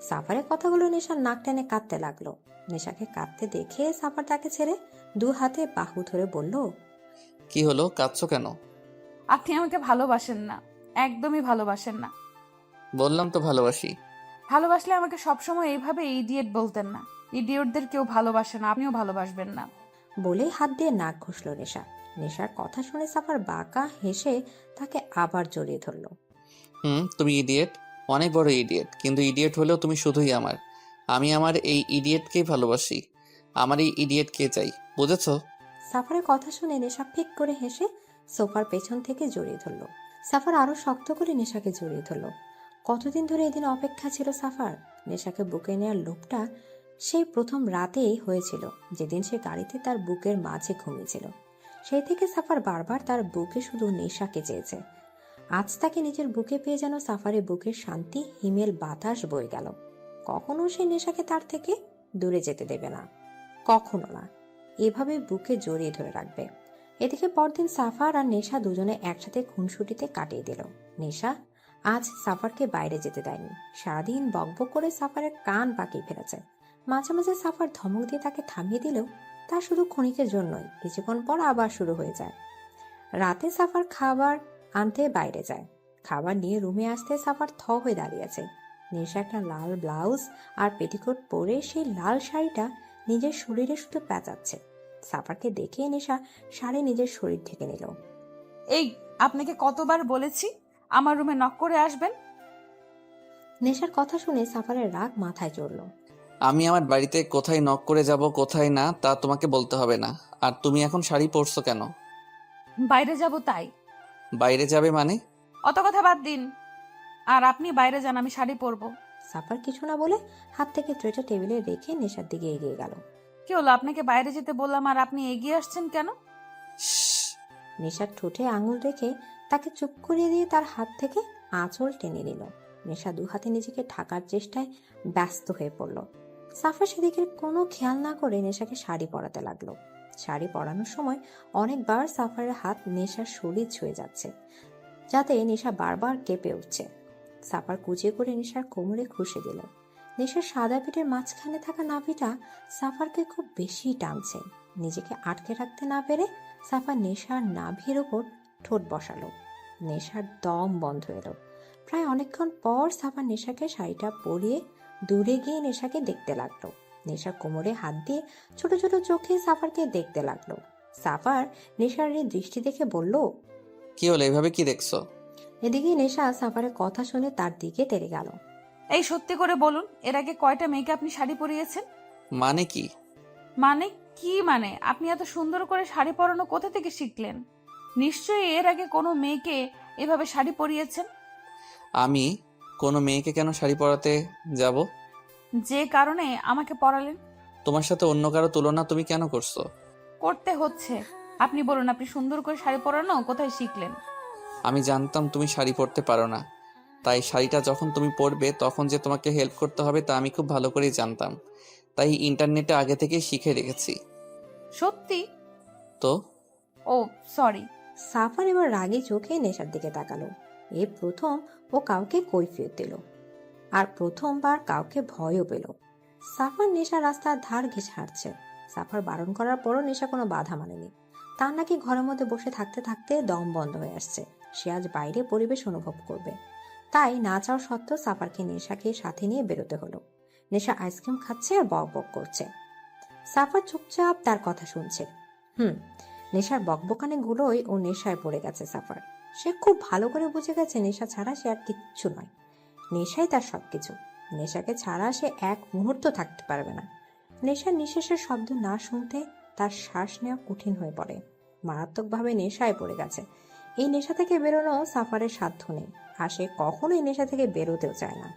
সাফারের কথাগুলো নেশার নাক টেনে কাঁদতে লাগলো। নেশাকে কাঁদতে দেখে সাফার তাকে ছেড়ে দু হাতে বাহু ধরে বলল, কি হলো, কাঁদছো কেন? আপনি আমাকে ভালোবাসেন না, একদমই ভালোবাসেন না। বললাম তো ভালোবাসি। ভালোবাসলে আমাকে সবসময় এইভাবে ইডিয়েট বলতেন না। ইডিয়েটদের কেউ ভালোবাসে না, আপনিও ভালোবাসবেন না। বলে হাত দিয়ে নাক ঘষল নেশা। নেশার কথা শুনে সাফার বাঁকা হেসে তাকে আবার জড়িয়ে ধরল। তুমি ইডিয়েট, অনেক বড় ইডিয়েট, কিন্তু ইডিয়েট হলেও তুমি শুধুই আমার। আমি আমার এই ইডিয়েটকেই ভালোবাসি। আমার এই ইডিয়েটকে চাই, বুঝেছো? সাফারের কথা শুনে নেশা ফিক করে হেসে সোফার পেছন থেকে জড়িয়ে ধরল। সাফার আরো শক্ত করে নেশাকে জড়িয়ে ধরল। কতদিন ধরে এদিন অপেক্ষা ছিল সাফার। নেশাকে বুকে নেওয়ার লোভটা সেই প্রথম রাতেই হয়েছিল, যেদিন সে গাড়িতে তার বুকের মাঝে ঘুমিয়েছিল। সেই থেকে সাফার বারবার তার বুকে শুধু নেশাকে চেয়েছে। আজ তাকে নিজের বুকে পেয়ে যেন সাফারের বুকের শান্তি হিমেল বাতাস বয়ে গেল। কখনো সে নেশাকে তার থেকে দূরে যেতে দেবে না, কখনো না। এভাবে বুকে জড়িয়ে ধরে রাখবে। এদিকে পরদিন সাফার আর নেশা দুজনে একসাথে খুনসুটিতে কাটিয়ে দিল। নেশা আজ সাফারকে বাইরে যেতে দেয়নি। সারাদিন বকবক করে সাফারের কান পাকিয়ে ফেলেছে। মাঝে মাঝে সাফার ধমক দিয়ে তাকে থামিয়ে দিলেও তা শুধু ক্ষণিকের জন্যই, কিছুক্ষণ পর আবার শুরু হয়ে যায়। রাতে সাফার খাবার আনতে বাইরে যায়। খাবার নিয়ে রুমে আসতে সাফার থ হয়ে দাঁড়িয়েছে। নেশা একটা লাল ব্লাউজ আর পেটিকোট পরে সেই লাল শাড়িটা নিজের শরীরে শুধু প্যাঁচাচ্ছে। সাফারকে দেখে নেশা শাড়ি নিজের শরীর থেকে নিল। এই, আপনাকে কতবার বলেছি আমার রুমে নক করে আসবেন? নেশার কথা শুনে সাফারের রাগ মাথায় চড়ল। আমি আমার বাড়িতে কোথায় নক করে যাব কোথায় না তা তোমাকে বলতে হবে না। আর তুমি এখন শাড়ি পরছো কেন? বাইরে যাব তাই। বাইরে যাবে মানে? অত কথা বাদ দিন, আর আপনি বাইরে যান, আমি শাড়ি পরবো। সাফার কিছু না বলে হাত থেকে ট্রেটা টেবিলে রেখে নেশার দিকে এগিয়ে গেল। কি হলো, আপনাকে বাইরে যেতে বললাম আর আপনি এগিয়ে আসছেন কেন? নেশার ঠোঁটে আঙুল রেখে তাকে চুপ করিয়ে দিয়ে তার হাত থেকে আঁচল টেনে নিল। নেশা দু হাতে নিজেকে ঢাকার চেষ্টায় ব্যস্ত হয়ে পড়ল। সাফার সেদিকে কোনো খেয়াল না করে নেশাকে শাড়ি পরাতে লাগলো। শাড়ি পরানোর সময় অনেকবার সাফারের হাত নেশার শরীর ছুঁয়ে যাচ্ছে, যাতে নেশা বারবার কেঁপে উঠছে। সাফার কুচিয়ে করে নেশার কোমরে ঘুষে দিল। নেশার সাদা পিঠের মাঝখানে থাকা নাভিটা সাফারকে খুব বেশি টানছে। নিজেকে আটকে রাখতে না পেরে সাফার নেশার নাভির ওপর ঠোঁট বসালো। নেশার দম বন্ধ এলো। প্রায় অনেকক্ষণ পর সাফার নেশাকে শাড়িটা পরিয়ে দূরে গিয়ে নেশাকে দেখতে লাগলো। নেশার কোমরে হাত দিয়ে ছোট ছোট চোখে সাফারকে দেখতে লাগলো। সাফার নেশার এই দৃষ্টি দেখে বলল, কি হলো, এভাবে কি দেখছো? এদিকে নেশা সাফারের কথা শুনে তার দিকে তেড়ে গেল। এই, সত্যি করে বলুন, এর আগে কয়টা মেয়েকে আপনি শাড়ি পরিয়েছেন? মানে কি? মানে কি মানে? আপনি এত সুন্দর করে শাড়ি পরানো কোথা থেকে শিখলেন? নিশ্চয়ই এর আগে কোনো মেয়েকে এভাবে শাড়ি পরিয়েছেন। আমি কোনো মেয়েকে কেন শাড়ি পরাতে যাব? যে কারণে আমাকে পরালেন। তোমার সাথে অন্য কারো তুলনা তুমি কেন করছো? করতে হচ্ছে। আপনি বলুন, আপনি সুন্দর করে শাড়ি পরানো কোথায় শিখলেন? আমি জানতাম তুমি শাড়ি পরতে পারো না, তাই শাড়িটা যখন তুমি পরবে তখন যে তোমাকে হেল্প করতে হবে তা আমি খুব ভালো করেই জানতাম, তাই ইন্টারনেটে আগে থেকেই শিখে রেখেছি। সত্যি? তো ও সরি। সাফার এবার রাগী চোখে নেশার দিকে তাকালো। এ প্রথম ও কাউকে কৈফিয়ত দিল, আর প্রথমবার কাউকে ভয়ও পেল। সাফার নেশা রাস্তার ধার ঘেঁষে হাঁটছে। সাফার বারণ করার পরও নেশা কোনো বাধা মানেনি। তার নাকি ঘরের মধ্যে বসে থাকতে থাকতে দম বন্ধ হয়ে আসছে। সে আজ বাইরে পরিবেশ অনুভব করবে। তাই না চাওয়া সত্ত্বেও সাফারকে নেশাকে সাথে নিয়ে বেরোতে হলো। নেশা আইসক্রিম খাচ্ছে আর বক বক করছে। সাফার চুপচাপ তার কথা শুনছে। নেশার বকবকানে গুলোই ও নেশায় পড়ে গেছে সাফার। সে খুব ভালো করে বুঝে গেছে নেশা ছাড়া সে আর কিচ্ছু নয়। নেশাই তার সবকিছু। নেশাকে ছাড়া সে এক মুহূর্ত থাকতে পারবে না। নেশার নিঃশ্বাসের শব্দ না শুনতে তার শ্বাস নেওয়া কঠিন হয়ে পড়ে। মারাত্মকভাবে নেশায় পড়ে গেছে। এই নেশা থেকে বেরোনো সাফারের সাধ্য নেই, আর সে কখনোই নেশা থেকে বেরোতেও চায় না।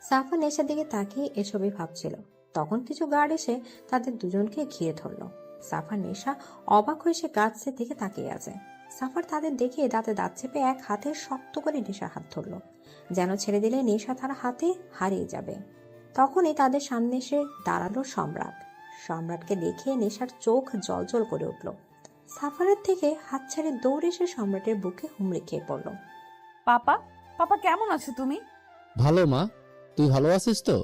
সাফার নেশার দিকে তাকিয়ে এসবই ভাবছিল, তখন কিছু গার্ড এসে তাদের দুজনকে ঘিরে ধরল। সাফার নেশা অবাক হয়ে সে গার্ডসের দিকে তাকিয়ে আছে। সাফার তাদের দেখে দাঁতে দাঁত চেপে এক হাতে শক্ত করে নেশার হাত ধরল, যেন ছেড়ে দিলে নেশা তার হাতে হারিয়ে যাবে। তখনই তাদের সামনে এসে দাঁড়ালো সম্রাট। সম্রাটকে দেখে নেশার চোখ জ্বলজ্বল করে উঠল। সাফারের থেকে হাত ছেড়ে দৌড়ে এসে সম্রাটের বুকে হুমড়ি খেয়ে পড়ল। পাপা, পাপা কেমন আছো তুমি? ভালো মা, তুই ভালো আছিস তো?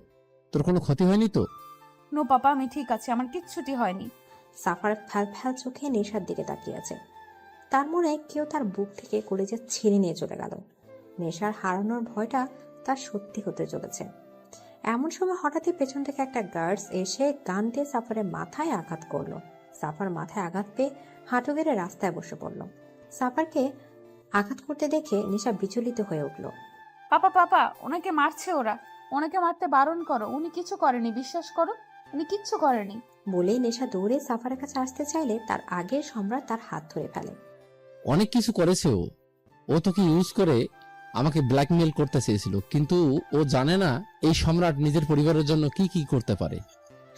তোর কোনো ক্ষতি হয়নি তো? নো পাপা, আমি ঠিক আছি, আমার কিচ্ছুটি হয়নি। সাফার ফ্যাল ফ্যাল চোখে নেশার দিকে তাকিয়ে আছে। তার মনে কেউ তার বুক থেকে কলেজে ছিঁড়ে নিয়ে চলে গেল। নেশার হারানোর ভয়টা তার সত্যি হতে চলেছে। এমন সময় হঠাৎই পেছন থেকে একটা গার্ডস এসে গান দিয়ে সাফারের মাথায় আঘাত করলো। সাফার মাথায় আঘাত পেয়ে হাঁটু গেড়ে রাস্তায় বসে পড়ল। সাফারকে আঘাত করতে দেখে নেশা বিচলিত হয়ে উঠল। পাপা পাপা, ওনাকে মারছে ওরা, ওনাকে মারতে বারণ করো, উনি কিছু করেনি, বিশ্বাস করো, উনি কিচ্ছু করেনি। বলেই নেশা দৌড়ে সাফারের কাছে আসতে চাইলে তার আগে সম্রাট তার হাত ধরে ফেলে। অনেক কিছু করেছে ও তোকে ইউজ করে আমাকে ব্ল্যাকমেল করতে চেয়েছিল, কিন্তু ও জানে না এই সম্রাট নিজের পরিবারের জন্য কি কি করতে পারে।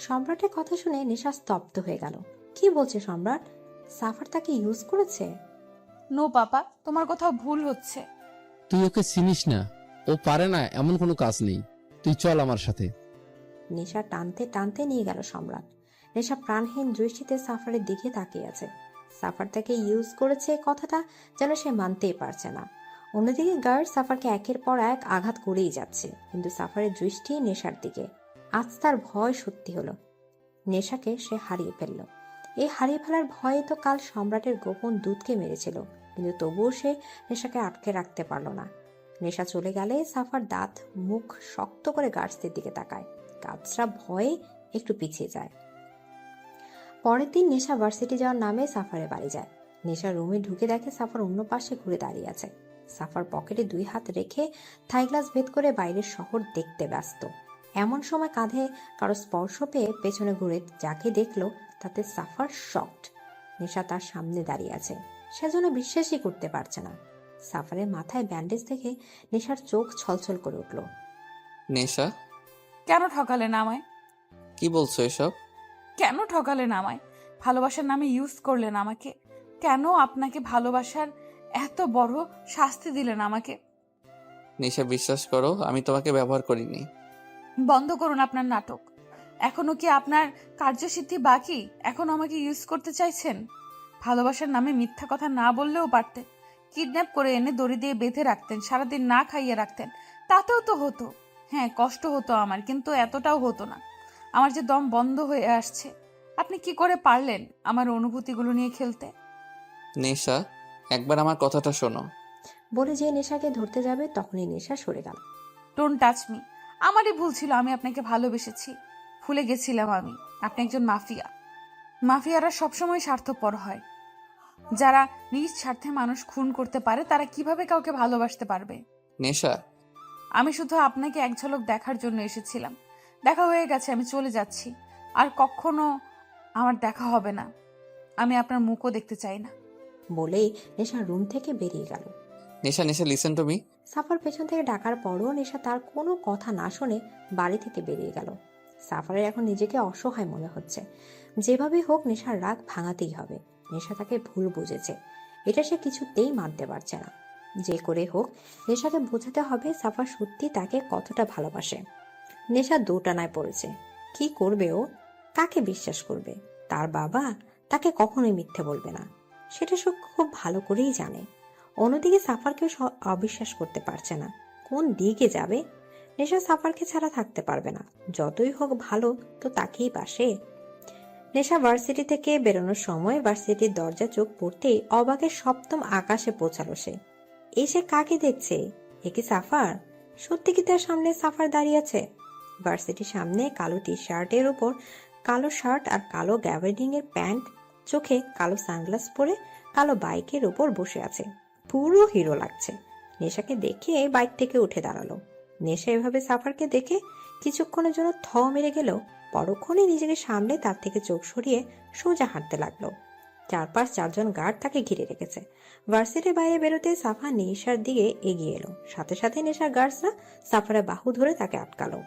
সম্রাটের কথা শুনে নেশা স্তব্ধ হয়ে গেল। কি বলছে সম্রাট? সাফার তাকে ইউজ করেছে? নো পাপা, তোমার কোথাও ভুল হচ্ছে। তুই ওকে চিনিস না, ও পারে না, এমন কোনো কাজ নেই। তুই চল আমার সাথে। নেশা টানতে টানতে নিয়ে গেল সম্রাট। নেশা প্রাণহীন দৃষ্টিতে সাফারের দিকে তাকিয়ে আছে। সাফার তাকে ইউজ করেছে কথাটা যেন সে মানতেই পারছে না। অন্যদিকে গার্ড সাফারকে একের পর এক আঘাত করেই যাচ্ছে, কিন্তু সাফারের দৃষ্টি নেশার দিকে। আজ তার ভয় সত্যি হলো। নেশাকে সে হারিয়ে ফেলল। এই হারিয়ে ফেলার ভয়ে তো কাল সম্রাটের গোপন দূতকে মেরেছিল, কিন্তু তবুও সে নেশাকে আটকে রাখতে পারল না। নেশা চলে গেলে সাফার দাঁত মুখ শক্ত করে গার্ডসদের দিকে তাকায়। গার্ডসরা ভয়ে একটু পিছিয়ে যায়। পরের দিন নেশা ভার্সিটি যাওয়ার নামে সাফারের বাড়ি যায়। নেশা রুমে ঢুকে দেখে সাফার অন্য পাশে ঘুরে দাঁড়িয়ে আছে। সাফার পকেটে 2 হাত রেখে থাই গ্লাস ভেদ করে বাইরের শহর দেখতে ব্যস্ত। এমন সময় কাঁধে কারো স্পর্শ পেয়ে পেছনে ঘুরে যাকে দেখলো তাতে সাফার শকড। নেশা তার সামনে দাঁড়িয়ে আছে, সেজন্য বিশ্বাসই করতে পারছে না। সাফারের মাথায় ব্যান্ডেজ দেখে নেশার চোখ ছলছল করে উঠল। নেশা, কেন ঠকালেন আমায়? কি বলছো এসব? কেন ঠকালেন আমায়? ভালোবাসার নামে ইউজ করলেন আমাকে। কেন আপনাকে ভালোবাসার এত বড় শাস্তি দিলেন আমাকে? নেশা, বিশ্বাস করো, আমি তোমাকে ব্যবহার করিনি। বন্ধ করুন আপনার নাটক। এখনো কি আপনার কার্যসিদ্ধি বাকি? এখনো আমাকে ইউজ করতে চাইছেন? ভালোবাসার নামে মিথ্যা কথা না বললেও পারতেন। কিডন্যাপ করে এনে দড়ি দিয়ে বেঁধে রাখতেন, সারাদিন না খাইয়ে রাখতেন, তাতেও তো হতো। হ্যাঁ, কষ্ট হতো আমার, কিন্তু এতটাও হতো না। আমার যে দম বন্ধ হয়ে আসছে। আপনি কি করে পারলেন আমার অনুভূতিগুলো নিয়ে খেলতে? নেশা, একবার আমার কথাটা শোনো। বলে যে নেশাকে ধরতে যাবে তখনই নেশা সরে গেল। Don't touch me. আমারই ভুল ছিল, আমি আপনাকে ভালোবেসেছি। ভুলে গেছিলাম আপনি একজন মাফিয়া। মাফিয়ারা সবসময় স্বার্থপর হয়। যারা নিজ স্বার্থে মানুষ খুন করতে পারে তারা কিভাবে কাউকে ভালোবাসতে পারবে? নেশা, আমি শুধু আপনাকে এক ঝলক দেখার জন্য এসেছিলাম। দেখা হয়ে গেছে, আমি চলে যাচ্ছি। আর কখনো আমার দেখা হবে না। আমি আপনার মুখও দেখতে চাই না। বলেই নেশা রুম থেকে বেরিয়ে গেল। নেশা, নেশা, লিসেন টু মি। সাফার পেছন থেকে ডাকার পরও নেশা তার কোনো কথা না শুনে বাড়ি থেকে বেরিয়ে গেল। সাফারের এখন নিজেকে অসহায় মনে হচ্ছে। যেভাবে হোক নেশার রাগ ভাঙাতেই হবে। নেশা তাকে ভুল বুঝেছে, এটা সে কিছুতেই মানতে পারছে না। যে করে হোক নেশাকে বোঝাতে হবে সাফার সত্যি তাকে কতটা ভালোবাসে। নেশা দোটানায় পড়েছে। কি করবে ও? কাকে বিশ্বাস করবে? তার বাবা তাকে কখনোই মিথ্যে বলবে না, সেটা সে খুব ভালো করেই জানে। অন্যদিকে সাফারকেও অবিশ্বাস করতে পারছে না। কোন দিকে যাবে? নেশা সাফারকে ছাড়া থাকতে পারবে না। যতই হোক ভালো তো তাকেই বাসে। নেশা ভার্সিটি থেকে বেরোনোর সময় ভার্সিটির দরজা চোখ পড়তেই অবাকের সপ্তম আকাশে পৌঁছালো সে। এসে কাকে দেখছে? এ কি সাফার? সত্যি কি তার সামনে সাফার দাঁড়িয়ে আছে? ভার্সিটির সামনে কালো টি শার্টের উপর কালো শার্ট আর কালো গ্যাভার্ডিং এর প্যান্ট, চোখে কালো সানগ্লাস পরে কালো বাইকের উপর বসে আছে। পুরো হিরো লাগছে। নেশাকে দেখে বাইক থেকে উঠে দাঁড়ালো। নেশা এভাবে সাফারকে দেখে কিছুক্ষণের জন্য থ মেরে গেলেও পরক্ষণে নিজেকে সামলে তার থেকে চোখ সরিয়ে সোজা হাঁটতে লাগলো। চারপাশ 4 জন গার্ড তাকে ঘিরে রেখেছে। ভার্সিটির বাইরে বেরোতে সাফা নেশার দিকে এগিয়ে এলো। সাথে সাথে নেশার গার্ডসরা সাফারের বাহু ধরে তাকে আটকালো।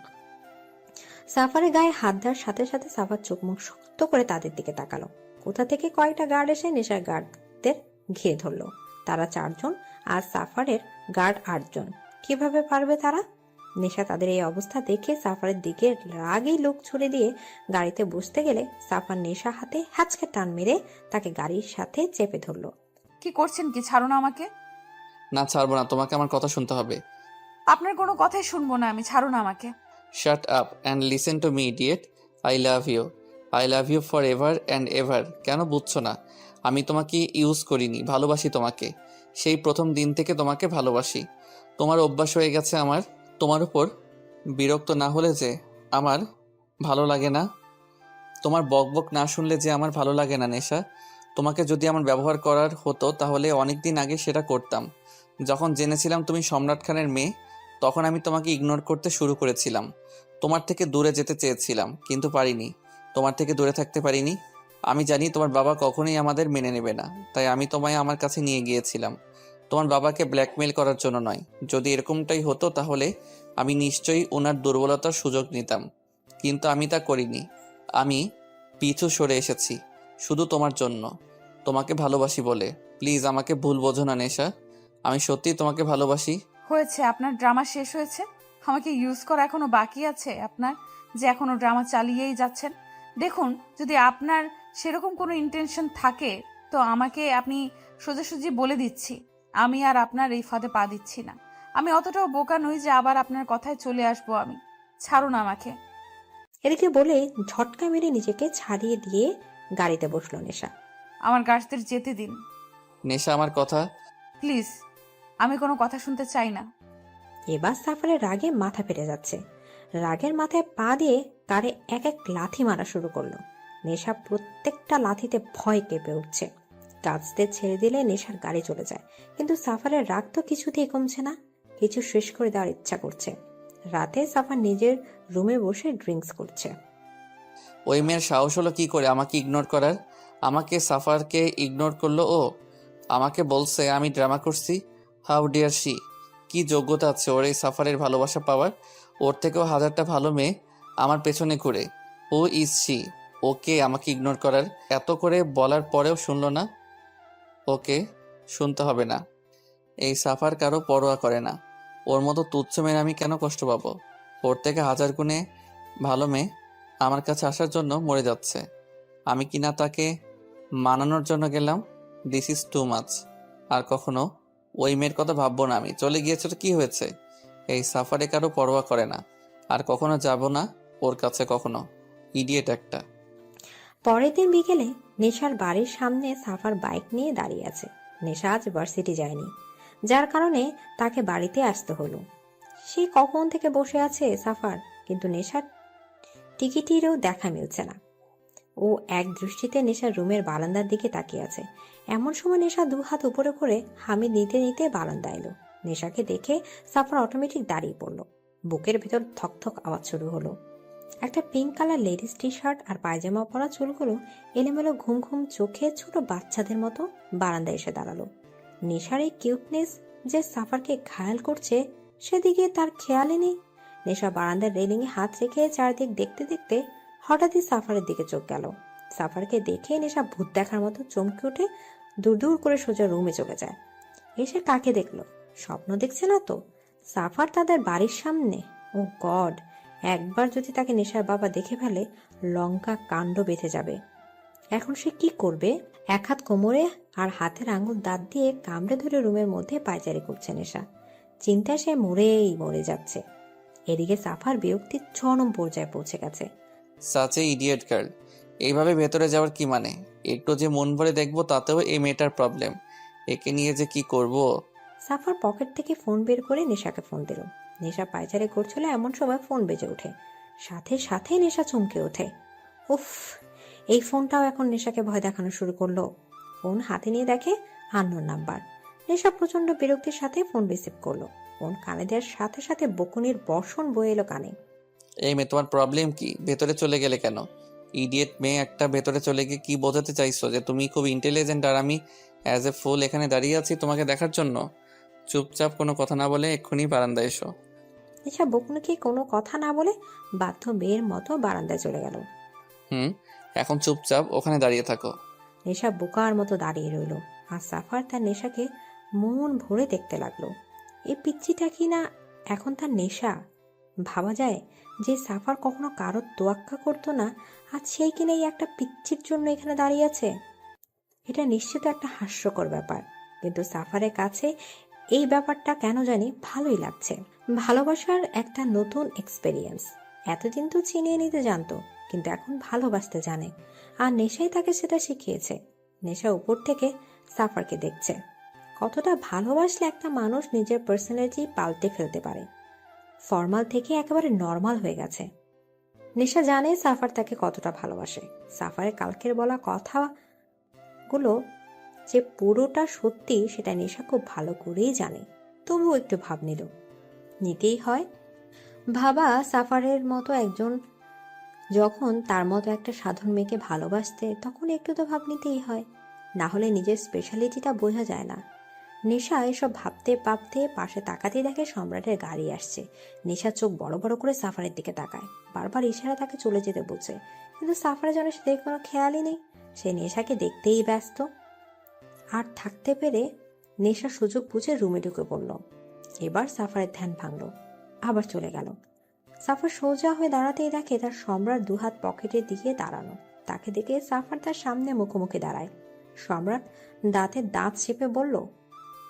সাফারের গায়ে হাত দেওয়ার সাথে সাথে সাফার চোখ মুখ শক্ত করে তাদের দিকে তাকালো। কোথা থেকে কয়েকটা গার্ড এসে নেশার গার্ডদের ঘিরে ধরলো। তারা 4 জন আর সাফারের গার্ড 8 জন। কিভাবে পারবে তারা? নেশা তাদের এই অবস্থা দেখে সাফারের দিকে রাগেই লোক ছুড়ে দিয়ে গাড়িতে বসতে গেলে সাফার নেশা হাতে হ্যাচকে টান মেরে তাকে গাড়ির সাথে চেপে ধরলো। কি করছেন কি? ছাড়ো না আমাকে। না, ছাড়বো না, তোমাকে আমার কথা শুনতে হবে। আপনার কোনো কথাই শুনবো না আমি, ছাড়ো না আমাকে। Shut up and listen to me idiot. I love you. I love you for ever and ever. কেন বুঝছো না? আমি তোমাকে ইউজ করিনি, ভালোবাসি তোমাকে। সেই প্রথম দিন থেকে তোমাকে ভালোবাসি। তোমার অভ্যাস হয়ে গেছে আমার তোমার উপর বিরক্ত না হলে যে আমার ভালো লাগে না, তোমার বকবক না শুনলে যে আমার ভালো লাগে না নেশা। তোমাকে যদি আমার ব্যবহার করার হতো তাহলে অনেক দিন আগে সেটা করতাম। যখন জেনেছিলাম তুমি সম্রাট খানের মেয়ে, তখন আমি তোমাকে ইগনোর করতে শুরু করেছিলাম। তোমার থেকে দূরে যেতে চেয়েছিলাম, কিন্তু পারিনি। তোমার থেকে দূরে থাকতে পারিনি। আমি জানি তোমার বাবা কখনোই আমাদের মেনে নেবে না, তাই আমি তোমায় আমার কাছে নিয়ে গিয়েছিলাম। তোমার বাবাকে ব্ল্যাকমেল করার জন্য নয়। যদি এরকমটাই হতো তাহলে আমি নিশ্চয়ই ওনার দুর্বলতার সুযোগ নিতাম, কিন্তু আমি তা করিনি। আমি পিছু সরে এসেছি শুধু তোমার জন্য, তোমাকে ভালোবাসি বলে। প্লিজ আমাকে ভুল বোঝো না নেশা, আমি সত্যিই তোমাকে ভালোবাসি। হয়েছে, আপনার ড্রামা শেষ হয়েছে। আমাকে ইউজ করা এখনো বাকি আছে আপনার, যে এখনো ড্রামা চালিয়েই যাচ্ছেন। দেখুন, যদি আপনার সেরকম কোনো ইন্টেনশন থাকে তো আমাকে আপনি সোজাসুজি বলে দিচ্ছি, আমি আর আপনার এই ফাঁদে পা দিচ্ছি না। আমি অতটাও বোকা নই যে আবার আপনার কথায় চলে আসবো আমি। ছাড়ুন আমাকে। এদিকে বলে ঝটকা মেরে নিজেকে ছাড়িয়ে দিয়ে গাড়িতে বসলো নেশা। আমার গার্ডদের যেতে দিন নেশা আমার কথা। প্লিজ, আমি কোনো কথা শুনতে চাই না। এবার সাফারের রাগে মাথা ফেটে যাচ্ছে। রাগের মাথায় পা দিয়ে কারে এক এক লাথি মারা শুরু করলো। নেশা প্রত্যেকটা লাথিতে ভয় কেঁপে উঠছে। গাছদের ছেড়ে দিলে নেশার গাড়ি চলে যায়, কিন্তু সাফারের রাগ তো কিছুতেই কমছে না। কিছু শেষ করে দেওয়ার ইচ্ছা করছে। রাতে সাফার নিজের রুমে বসে ড্রিঙ্কস করছে। ওই মেয়ের সাহস হলো কি করে আমাকে ইগনোর করার? আমাকে সাফারকে ইগনোর করলো ও। আমাকে বলছে আমি ড্রামা করছি। How dare she! কি যোগ্যতা আছে ওর এই সাফারের ভালোবাসা পাওয়ার? ওর থেকেও হাজারটা ভালো মেয়ে আমার পেছনে ঘুরে। ও ইজ শি? ওকে আমাকে ইগনোর করার? এত করে বলার পরেও শুনলো না। ওকে শুনতে হবে না। এই সাফার কারো পরোয়া করে না। ওর মতো তুচ্ছ মেয়ে আমি কেন কষ্ট পাবো? ওর থেকে হাজার গুণে ভালো মেয়ে আমার কাছে আসার জন্য মরে যাচ্ছে। আমি কিনা তাকে মানানোর জন্য গেলাম। This is too much. আর কখনো ওই মেয়ের কথা ভাববো না আমি। চলে গিয়েছে তো কি হয়েছে? এই সাফারে কারো পরোয়া করে না। আর কখনো যাব না ওর কাছে, কখনো। ইডিয়েট একটা। পরের দিন বিকেলে নেশার বাড়ির সামনে সাফার বাইক নিয়ে দাঁড়িয়ে আছে। নেশা আজ ভার্সিটি যায়নি, যার কারণে তাকে বাড়িতে আসতে হলো। সে কখন থেকে বসে আছে সাফার, কিন্তু নেশার টিকিটেরও দেখা মিলছে না। ও এক দৃষ্টিতে নেশার রুমের বারান্দার দিকে তাকিয়ে আছে। এমন সময় নেশা 2 হাত উপরে করে হামি নিতে নিতে বারান্দা এলো। নেশাকে দেখে সাফার অটোমেটিক দাঁড়িয়ে পড়লো। বুকের ভেতর থকথক আওয়াজ শুরু হলো। একটা pink colour ladies T-shirt আর পায়জামা পরা চুলগুলো এলোমেলো ঘুম ঘুম চোখে ছোট বাচ্চাদের মতো বারান্দায় এসে দাঁড়ালো। নেশার এই কিউটনেস যে সাফারকে ঘায়াল করছে সেদিকে তার খেয়ালই নেই। নেশা বারান্দার রেলিংয়ে হাত রেখে চারদিক দেখতে দেখতে হঠাৎই সাফারের দিকে চোখ গেল। সাফারকে দেখে নেশা ভূত দেখার মতো চমকে উঠে দূর দূর করে সোজা রুমে চলে যায়। এসে কাকে দেখলো? স্বপ্ন দেখছে না তো? সাফার তাদের বাড়ির সামনে। ও গড! একবার যদি তাকে নেশার বাবা দেখে ফেলে, লঙ্কা কাণ্ড বেঁধে যাবে। এখন সে কি করবে? এক হাত কোমরে আর হাতের আঙুল দাঁত দিয়ে কামড়ে ধরে রুমের মধ্যে পায়চারি করছে নেশা। চিন্তায় সে মরে যাচ্ছে। এদিকে সাফার বিরক্তির চরম পর্যায়ে পৌঁছে গেছে। সাচে ইডিয়েট গার্ল। এইভাবে ভেতরে যাওয়ার কি মানে? একটু যে মন ভরে দেখবো তাতেও এই মেয়েটার প্রবলেম। একে নিয়ে যে কি করব। সাফার পকেট থেকে ফোন বের করে নেশাকে ফোন দিল। নেশা পায়চারি করছিল, এমন সময় ফোন বেজে ওঠে। সাথে সাথে নেশা চমকে ওঠে। উফ, এই ফোনটাও এখন নেশাকে ভয় দেখানো শুরু করলো। ফোন হাতে নিয়ে দেখে আননোন নাম্বার। নেশা প্রচন্ড বিরক্তির সাথে ফোন রিসিভ করলো। ফোন কানে দেওয়ার সাথে সাথে বকুনির বর্ষণ বয়ে এলো কানে। এই মেয়ে, তোমার প্রবলেম কি? ভেতরে চলে গেলে কেন? ইডিয়েট মেয়ে একটা, ভেতরে চলে গিয়ে কি বোঝাতে চাইছো? যে তুমি খুব ইন্টেলিজেন্ট আর আমি অ্যাজ এ ফুল এখানে দাঁড়িয়ে আছি তোমাকে দেখার জন্য? চুপচাপ কোনো কথা না বলে এক্ষুনি বারান্দায় এসো। নেশা বকুনিকে কোনো কথা না বলে বাধ্য মেয়ের মতো বারান্দায় চলে গেল। এখন চুপচাপ ওখানে দাঁড়িয়ে থাকো। নেশা বোকার মতো দাঁড়িয়ে রইল, আর সাফার তার নেশাকে মন ভরে দেখতে লাগলো। এই পিচ্চিটা কি না এখন তার নেশা? ভাবা যায় যে সাফার কখনো কারোর তোয়াক্কা করতো না, আর সেই কিনা এই একটা পিচ্চির জন্য এখানে দাঁড়িয়ে আছে। এটা নিশ্চিত একটা হাস্যকর ব্যাপার, কিন্তু সাফারের কাছে এই ব্যাপারটা কেন জানি ভালোই লাগছে। ভালোবাসার একটা নতুন এক্সপেরিয়েন্স। এতদিন তো চিনিয়ে নিতে জানতো, কিন্তু এখন ভালোবাসতে জানে, আর নেশাই তাকে সেটা শিখিয়েছে। নেশা উপর থেকে সাফারকে দেখছে। কতটা ভালোবাসলে একটা মানুষ নিজের পার্সোনালিটি পাল্টে ফেলতে পারে। ফর্মাল থেকে একেবারে নর্মাল হয়ে গেছে। নেশা জানে সাফার তাকে কতটা ভালোবাসে। সাফারের কালকের বলা কথাগুলো যে পুরোটা সত্যি সেটা নেশা খুব ভালো করেই জানে, তবুও একটু ভাব নিতেই হয়। ভাবা সাফারের মতো একজন যখন তার মতো একটা সাধারণ মেয়েকে ভালোবাসতে, তখন একটু তো ভাব নিতেই হয়, না হলে নিজের স্পেশালিটিটা বোঝা যায় না। নেশা এসব ভাবতে ভাবতে পাশে তাকাতেই দেখে সম্রাটের গাড়ি আসছে। নেশা চোখ বড় বড় করে সাফারের দিকে তাকায়, বারবার ইশারা তাকে চলে যেতে বলছে, কিন্তু সাফারের যেন সেদিকে কোনো খেয়ালই নেই। সে নেশাকে দেখতেই ব্যস্ত। আর থাকতে পেরে নেশা সুযোগ বুঝে রুমে ঢুকে পড়ল। এবার সাফারের ধ্যান ভাঙল, আবার চলে গেল। সাফার সোজা হয়ে দাঁড়াতেই দেখে তার সম্রাট দুহাত পকেটের দিকে দাঁড়ানো। তাকে দেখে সাফার তার সামনে মুখোমুখি দাঁড়ায়। সম্রাট দাঁতে দাঁত চেপে বলল,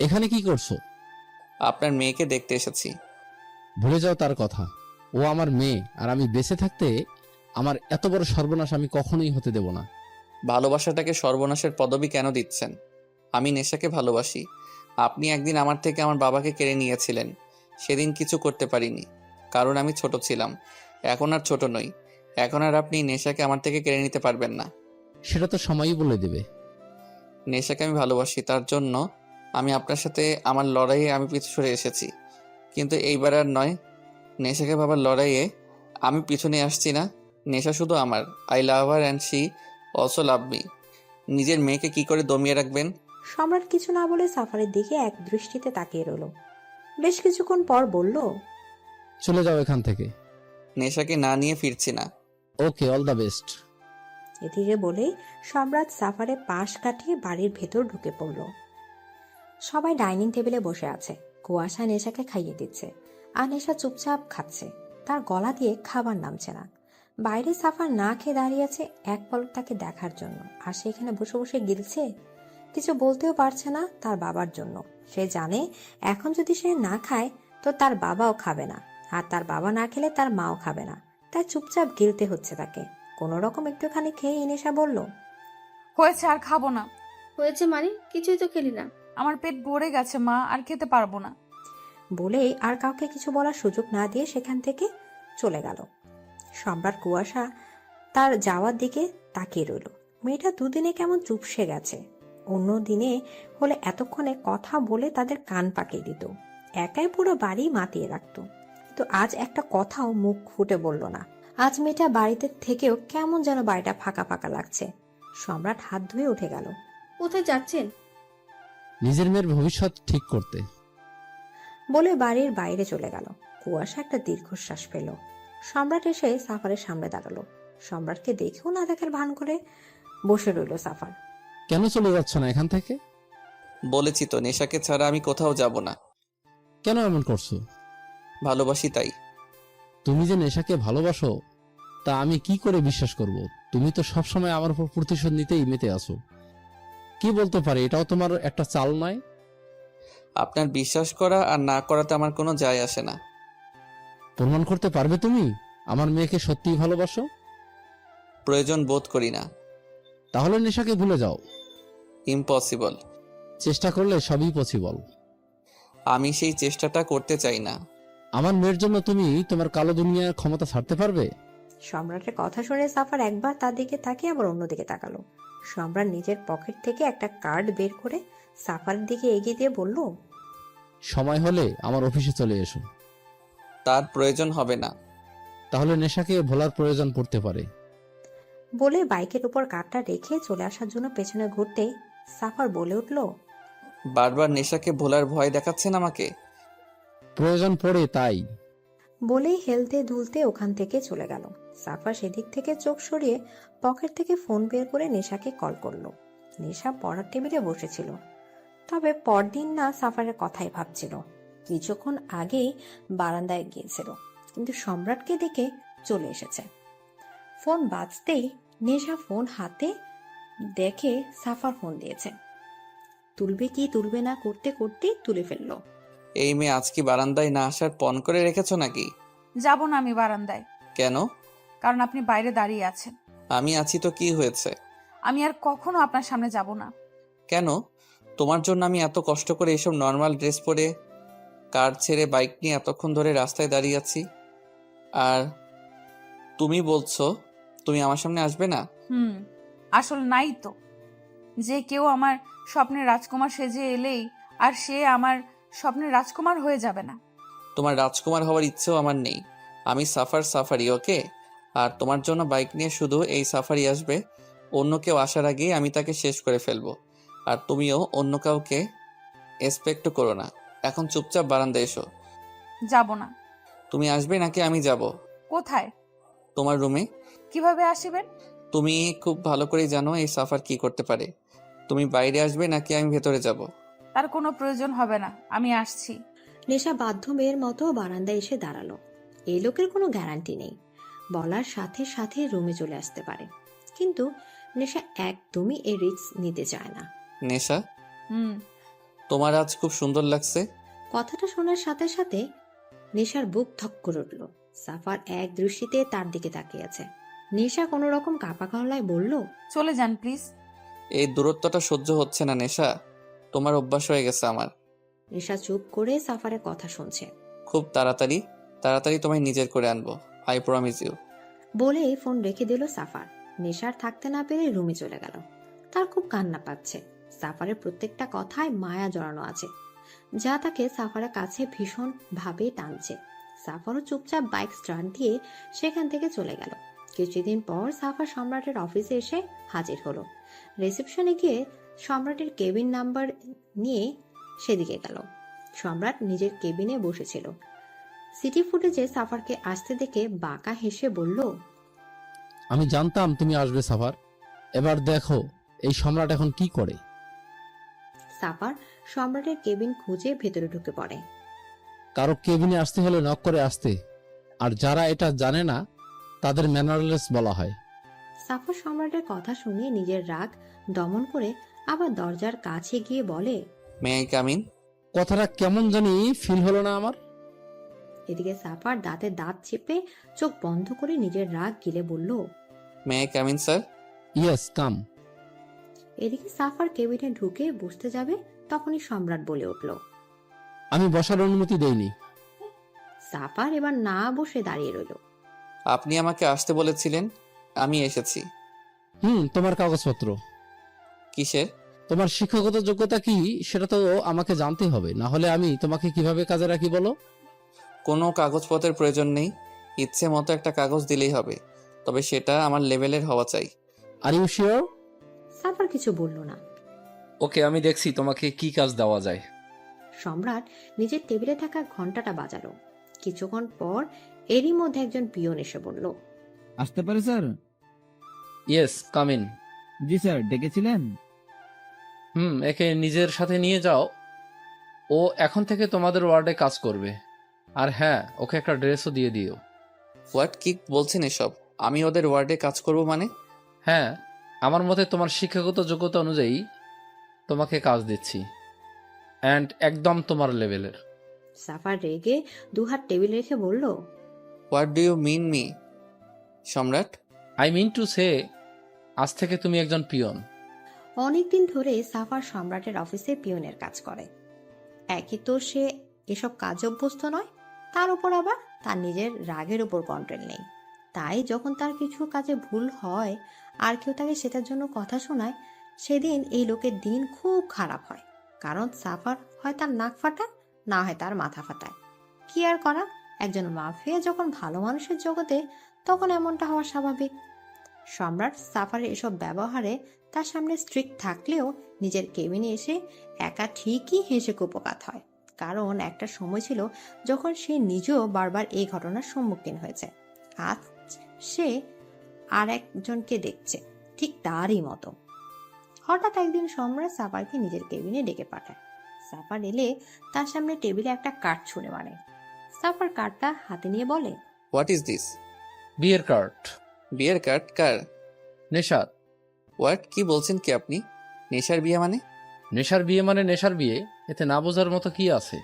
এখানে কি করছো? আপনার মেয়েকে দেখতে এসেছি। ভুলে যাও তার কথা। ও আমার মেয়ে, আর আমি বেঁচে থাকতে আমার এত বড় সর্বনাশ আমি কখনোই হতে দেব না। ভালোবাসাটাকে সর্বনাশের পদবি কেন দিচ্ছেন? আমি নেশাকে ভালোবাসি। আপনি একদিন আমার থেকে আমার বাবাকে কেড়ে নিয়েছিলেন। সেদিন কিছু করতে পারিনি, কারণ আমি ছোট ছিলাম। এখন আর ছোট নই। এখন আর আপনি নেশাকে আমার থেকে কেড়ে নিতে পারবেন না। সেটা তো সময়ই বলে দেবে। নেশাকে আমি ভালোবাসি, তার জন্য আমি আপনার সাথে আমার লড়াইয়ে আমি পিছু সরে এসেছি। কিন্তু এইবার আর নয়। নেশাকে ভাবার লড়াইয়ে আমি পিছনে আসছি না। নেশা শুধু আমার। I love her and she also love me. নিজের মেয়েকে কি করে দমিয়ে রাখবেন? সম্রাট কিছু না বলে সাফারের দিকে এক দৃষ্টিতে তাকিয়ে রইল। বেশ কিছুক্ষণ পর বলল, চলে যাও এখান থেকে। নেশাকে না নিয়ে ফিরছি না। ওকে, অল দ্য বেস্ট। এদিকে বলেই সম্রাট সাফারের পাশ কাটিয়ে বাড়ির ভেতর ঢুকে পড়ল। সবাই ডাইনিং টেবিলে বসে আছে। কুয়াশা নেশাকে খাইয়ে দিচ্ছে, আর নেশা চুপচাপ খাচ্ছে। তার গলা দিয়ে খাবার নামছে না। বাইরে সাফার না খেয়ে দাঁড়িয়ে আছে এক পলক তাকে দেখার জন্য, আর সেখানে বসে বসে গিলছে। কিছু বলতেও পারছে না তার বাবার জন্য। সে জানে এখন যদি সে না খায় তো তার বাবাও খাবে না, আর তার বাবা না খেলে তার মাও খাবে না। তাই চুপচাপ গিলতে হচ্ছে তাকে। কোনো রকম একটুখানি খেয়ে নেশা বলল, হয়েছে, আর খাবো না। হয়েছে মানে? কিছুই তো খেলি না। আমার পেট ভরে গেছে মা, আর খেতে পারবো না। বলেই আর কাউকে কিছু বলার সুযোগ না দিয়ে সেখান থেকে চলে গেল। সম্রাট কুয়াশা তার যাওয়ার দিকে তাকিয়ে রইল। মেয়েটা দুদিনে কেমন চুপসে গেছে। অন্য দিনে হলে এতক্ষণে কথা বলে তাদের কান পাকিয়ে দিত, একাই পুরো বাড়ি মাতিয়ে রাখতো। কিন্তু আজ একটা কথাও মুখ ফুটে বলল না। আজ মেয়েটা বাড়িতে থেকেও কেমন যেন বাড়িটা ফাঁকা ফাঁকা লাগছে। সম্রাট হাত ধুয়ে উঠে গেল। কোথায় যাচ্ছেন? নিজের মেয়ের ভবিষ্যৎ ঠিক করতে। বলে বাড়ির বাইরে চলে গেল। কুয়াশা একটা দীর্ঘশ্বাস ফেল। সম্রাট এসে সাফারের সামনে দাঁড়ালো। সম্রাটকে দেখেও না দেখার ভান করে বসে রইল সাফার। কেন চলে যাচ্ছ না এখান থেকে? বলেছি তো, নেশাকে ছাড়া আমি কোথাও যাব না। কেন এমন করছো? ভালোবাসি তাই। তুমি যে নেশাকে ভালোবাসো তা আমি কি করে বিশ্বাস করব? তুমি তো সবসময় আমার উপর প্রতিশোধ নিতেই মেতে আছো। কি বলতে পারি, এটাও তোমার একটা চাল নয়? আপনার বিশ্বাস করা আর না করাতে আমার কোনো যায় আসে না। প্রমাণ করতে পারবে তুমি আমার মেয়েকে সত্যিই ভালোবাসো? প্রয়োজন বোধ করি না। তাহলে নেশাকে ভুলে যাও। ইম্পসিবল। চেষ্টা করলে সবই পসিবল। আমি সেই চেষ্টাটা করতে চাই না। আমার মেয়ের জন্য তুমি তোমার কালো দুনিয়ার ক্ষমতা ছাড়তে পারবে? সম্রাটের কথা শুনে সাফার একবার তার দিকে তাকিয়ে আবার অন্যদিকে তাকালো। সম্রাট নিজের পকেট থেকে একটা কার্ড বের করে সাফারের দিকে এগিয়ে দিয়ে বলল, সময় হলে আমার অফিসে চলে এসো। তার প্রয়োজন হবে না। তাহলে নেশাকে ভোলার প্রয়োজন পড়তে পারে। বলে বাইকের উপর কার্ডটা রেখে চলে আসার জন্য পেছনে ঘুরতে সাফার বলে উঠল, বারবার নেশাকে ভোলার ভয় দেখাচ্ছেন আমাকে। প্রয়োজন পড়ে তাই। বলেই হেলতে দুলতে ওখান থেকে চলে গেল। সাফার সেদিক থেকে চোখ সরিয়ে পকেট থেকে ফোন বের করে নেশাকে কল করলো। নেশা পড়ার টেবিলে বসেছিল, তবে পরদিন না সাফারের কথাই ভাবছিল। কিছুক্ষণ আগেই বারান্দায় গিয়েছিল, কিন্তু সম্রাটকে দেখে চলে এসেছে। ফোন বাজতেই নেশা ফোন হাতে দেখে সাফার ফোন দিয়েছে। তুলবে কি তুলবে না করতে করতে তুলে ফেললো। এই মেয়ে আজ কি বারান্দায় না আসার পণ করে রেখেছো নাকি? যাব না আমি বারান্দায়, কেন? কারণ আপনি বাইরে দাঁড়িয়ে আছেন। আমি আছি তো কি হয়েছে? আমি আর কখনো আপনার সামনে যাব না। কেন? তোমার জন্য আমি এত কষ্ট করে এইসব নর্মাল ড্রেস পরে কার ছেড়ে বাইক নিয়ে এতক্ষণ ধরে রাস্তায় দাঁড়িয়ে আছি, আর তুমি বলছো তুমি আমার সামনে আসবে না? আসল নাই তো, যে কেউ আমার স্বপ্নের রাজকুমার সেজে এলেই আর সে আমার স্বপ্নের রাজকুমার হয়ে যাবে না। তোমার রাজকুমার হওয়ার ইচ্ছেও আমার নেই। আমি সাফারি, ওকে? আর তোমার জন্য বাইক নিয়ে শুধু এই সাফারি আসবে, অন্য কেউ আসার আগেই আমি তাকে শেষ করে ফেলবো। আর তুমিও অন্য কাউকে এক্সপেক্ট করো না। এখন চুপচাপ বারান্দায় এসো। যাব না। তুমি আসবে নাকি আমি যাব? কোথায়? তোমার রুমে। কিভাবে আসিবেন? তুমি খুব ভালো করেই জানো এই সাফার কি করতে পারে। তুমি বাইরে আসবে নাকি আমি ভেতরে যাব? তার কোনো প্রয়োজন হবে না, আমি আসছি। নেশা বাধ্য মেয়ের মতো বারান্দায় এসে দাঁড়ালো। এই লোকের কোনো গ্যারান্টি নেই, বলার সাথে সাথে রুমে চলে আসতে পারে, কিন্তু নেশা একদমই এই রিস্ক নিতে চায় না। নেশা, তোমার আজ খুব সুন্দর লাগছে। কথাটা শোনার সাথে সাথে নেশার বুক ধক করে উঠল। সাফার এক দৃষ্টিতে তার দিকে তাকিয়ে আছে। নেশা কোনো রকম কাপা গলায় বলল, চলে যান প্লিজ। এই দূরত্বটা সহ্য হচ্ছে না নেশা, তোমার অভ্যাস হয়ে গেছে আমার। নেশা চুপ করে সাফারের কথা শুনছে। খুব তাড়াতাড়ি তোমায় নিজের করে আনবো, আই প্রমিস ইউ। বলে ফোন রেখে দিল সাফার। নেশার থাকতে না পেরে রুমে চলে গেল। তার খুব কান্না পাচ্ছে। সাফারের প্রত্যেকটা কথায় মায়া জড়ানো আছে, যা তাকে সাফারের কাছে ভীষণ ভাবে টানছে। সাফারও চুপচাপ বাইক স্টার্ট দিয়ে সেখান থেকে চলে গেল। কিছুদিন পর সাফার সম্রাটের অফিসে এসে হাজির হলো। রিসেপশনে গিয়ে সম্রাটের কেবিন নাম্বার নিয়ে সেদিকে গেল। সম্রাট নিজের কেবিনে বসেছিল। সিটি ফুটেজে সাফারকে আসতে দেখে বাঁকা হেসে বলল, আমি জানতাম তুমি আসবে সাফার। এবার দেখো এই সম্রাট এখন কি করে। সাফার সম্রাটের কেবিন খুঁজে ভেতরে ঢুকে পড়ে। কারো কেবিনে আসতে হলে নক করে আসতে, আর যারা এটা জানে না তাদের ম্যানারলেস বলা হয়। সাফার সম্রাটের কথা শুনে নিজের রাগ দমন করে আবার দরজার কাছে গিয়ে বলে, মে আই কাম ইন? কথাটা কেমন জানি ফিল হলো না আমার। এদিকে সাফার দাঁতে দাঁত চেপে চোখ বন্ধ করে নিজের রাগ গিলে বলল, may I come in sir? Yes come. এদিকে সাফার কেবিনে ঢুকে বসতে যাবে, তখনই সম্রাট বলে উঠল। আমি বসার অনুমতি দেইনি। সাফার এবার না বসে দাঁড়িয়ে রইল। আপনি আমাকে আসতে বলেছিলেন, আমি এসেছি। তোমার কাগজপত্র। কিসের? তোমার শিক্ষাগত যোগ্যতা কি সেটা তো আমাকে জানতে হবে, না হলে আমি তোমাকে কিভাবে কাজে রাখি বলো। কোনো কাগজপত্রের প্রয়োজন নেই, ইচ্ছে মতো একটা কাগজ দিলেই হবে, তবে সেটা আমার লেভেলের হওয়া চাই। Are you sure? সাফার কিছু বলল না। ওকে, আমি দেখছি তোমাকে কি কাজ দেওয়া যায়। সম্রাট নিজের টেবিলে থাকা ঘন্টাটা বাজালো। কিছুক্ষণ পর এরই মধ্যে একজন পিয়ন এসে বলল, আসতে পারে স্যার? Yes come in. জি স্যার, ডেকেছিলেন? একে নিজের সাথে নিয়ে যাও, ও এখন থেকে তোমাদের ওয়ার্ডে কাজ করবে। আর হ্যাঁ, ওকে একটা ড্রেসও দিয়ে দিও। হোয়াট, কি বলছেন এসব? আমি ওদের ওয়ার্ডে কাজ করব মানে? হ্যাঁ, আমার মতে তোমার শিক্ষাগত যোগ্যতা অনুযায়ী তোমাকে কাজ দিচ্ছি, অ্যান্ড একদম তোমার লেভেলের। সাফার রেগে দুহাত টেবিল রেখে বলল, what do you mean me Samrat? I mean to say, আজ থেকে তুমি একজন পিয়ন। অনেকদিন ধরে সাফার সম্রাটের অফিসে পিয়নের কাজ করে। একই তো সে এসব কাজে অভ্যস্ত নয়, তার উপর আবার তার নিজের রাগের উপর কন্ট্রোল নেই। তাই যখন তার কিছু কাজে ভুল হয় আর কেউ তাকে সেটার জন্য কথা শোনায়, সেদিন এই লোকের দিন খুব খারাপ হয়। কারণ সাফার হয় তার নাক ফাটায়, না হয় তার মাথা ফাটায়। কি আর করা, একজন মাফিয়া যখন ভালো মানুষের জগতে, তখন এমনটা হওয়া স্বাভাবিক। সম্রাট সাফারের এসব ব্যবহারে তার সামনে স্ট্রিক্ট থাকলেও নিজের কেবিনে এসে একা ঠিকই হেসে কুপকাত হয়। কারণ একটা সময় ছিল যখন সে নিজেও বারবার এই ঘটনার সম্মুখীন হয়েছে। আজ সে আর একজনকে দেখছে ঠিক তারই মতো। হঠাৎ একদিন সম্রাট সাফারকে নিজের কেবিনে ডেকে পাঠায়। সাফার এলে তার সামনে টেবিলে একটা কার্ড ছুঁড়ে মারে। সাফার কার্ডটা হাতে নিয়ে বলে, হোয়াট ইজ দিস? বিয়ের কার্ড। বিয়ের কার্ড কার? নেশার। হোয়াট, কি বলছেন কি আপনি? নেশার বিয়ে মানে? নেশার বিয়ে মানে নেশার বিয়ে, এতে না বোঝার মতো কি আছে?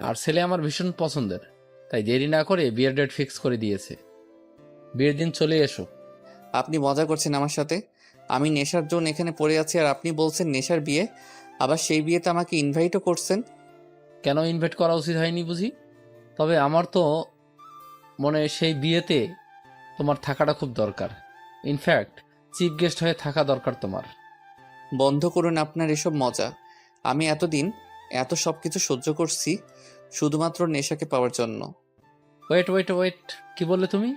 আর ছেলে আমার ভীষণ পছন্দের, তাই দেরি না করে বিয়ের ডেট ফিক্স করে দিয়েছে। বিয়ের দিন চলে এসো। আপনি মজা করছেন আমার সাথে? আমি নেশার জন্য এখানে পড়ে আছি আর আপনি বলছেন নেশার বিয়ে, আবার সেই বিয়েতে আমাকে ইনভাইটও করছেন। কেন ইনভাইট করা উচিত হয়নি বুঝি? তবে আমার তো মনে হয় সেই বিয়েতে তোমার থাকাটা খুব দরকার। ইনফ্যাক্ট চিফ গেস্ট হয়ে থাকা দরকার তোমার। বন্ধ করুন আপনার এসব মজা। আমি এতদিন এত সব কিছু সহ্য করছি শুধুমাত্র নেশাকে পাওয়ার জন্য। ওয়েট ওয়েট ওয়েট, কি বললে তুমি?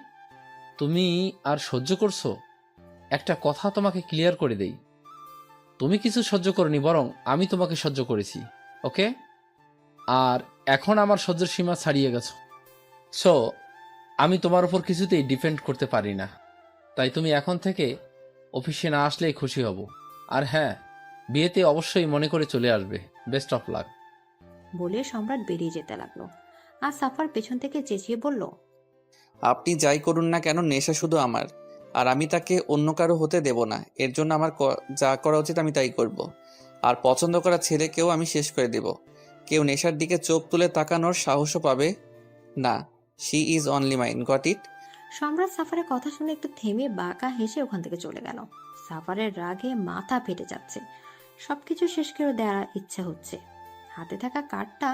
তুমি আর সহ্য করছো? একটা কথা তোমাকে ক্লিয়ার করে দেই, তুমি কিছু সহ্য করনি, বরং আমি তোমাকে সহ্য করেছি। ওকে? আর এখন আমার সহ্যের সীমা ছাড়িয়ে গেছো। সো আমি তোমার উপর কিছুতেই ডিপেন্ড করতে পারি না। তাই তুমি এখন থেকে অফিসে না আসলেই খুশি হব। আর হ্যাঁ, বিয়েতে অবশ্যই মনে করে চলে আসবে। Best of luck. বলে সম্রাট বেরিয়ে যেতে লাগলো। আর সাফার পেছন থেকে চেঁচিয়ে বলল, আপনি যাই করুন না কেন, নেশা শুধু আমার, আর আমি তাকে অন্য কারো হতে দেব না। এর জন্য আমার যা করা উচিত আমি তাই করব। আর পছন্দ করা ছেলেকেও আমি শেষ করে দেব। কেউ নেশার দিকে চোখ তুলে তাকানোর সাহসও পাবে না। She is only mine, got it? সম্রাট সাফারের কথা শুনে একটু থেমে বাঁকা হেসে ওখান থেকে চলে গেল। সাফারের রাগে মাথা ফেটে যাচ্ছে, সবকিছু শেষ করে দেওয়ার ইচ্ছা হচ্ছে। হাতে থাকা কার্ডটা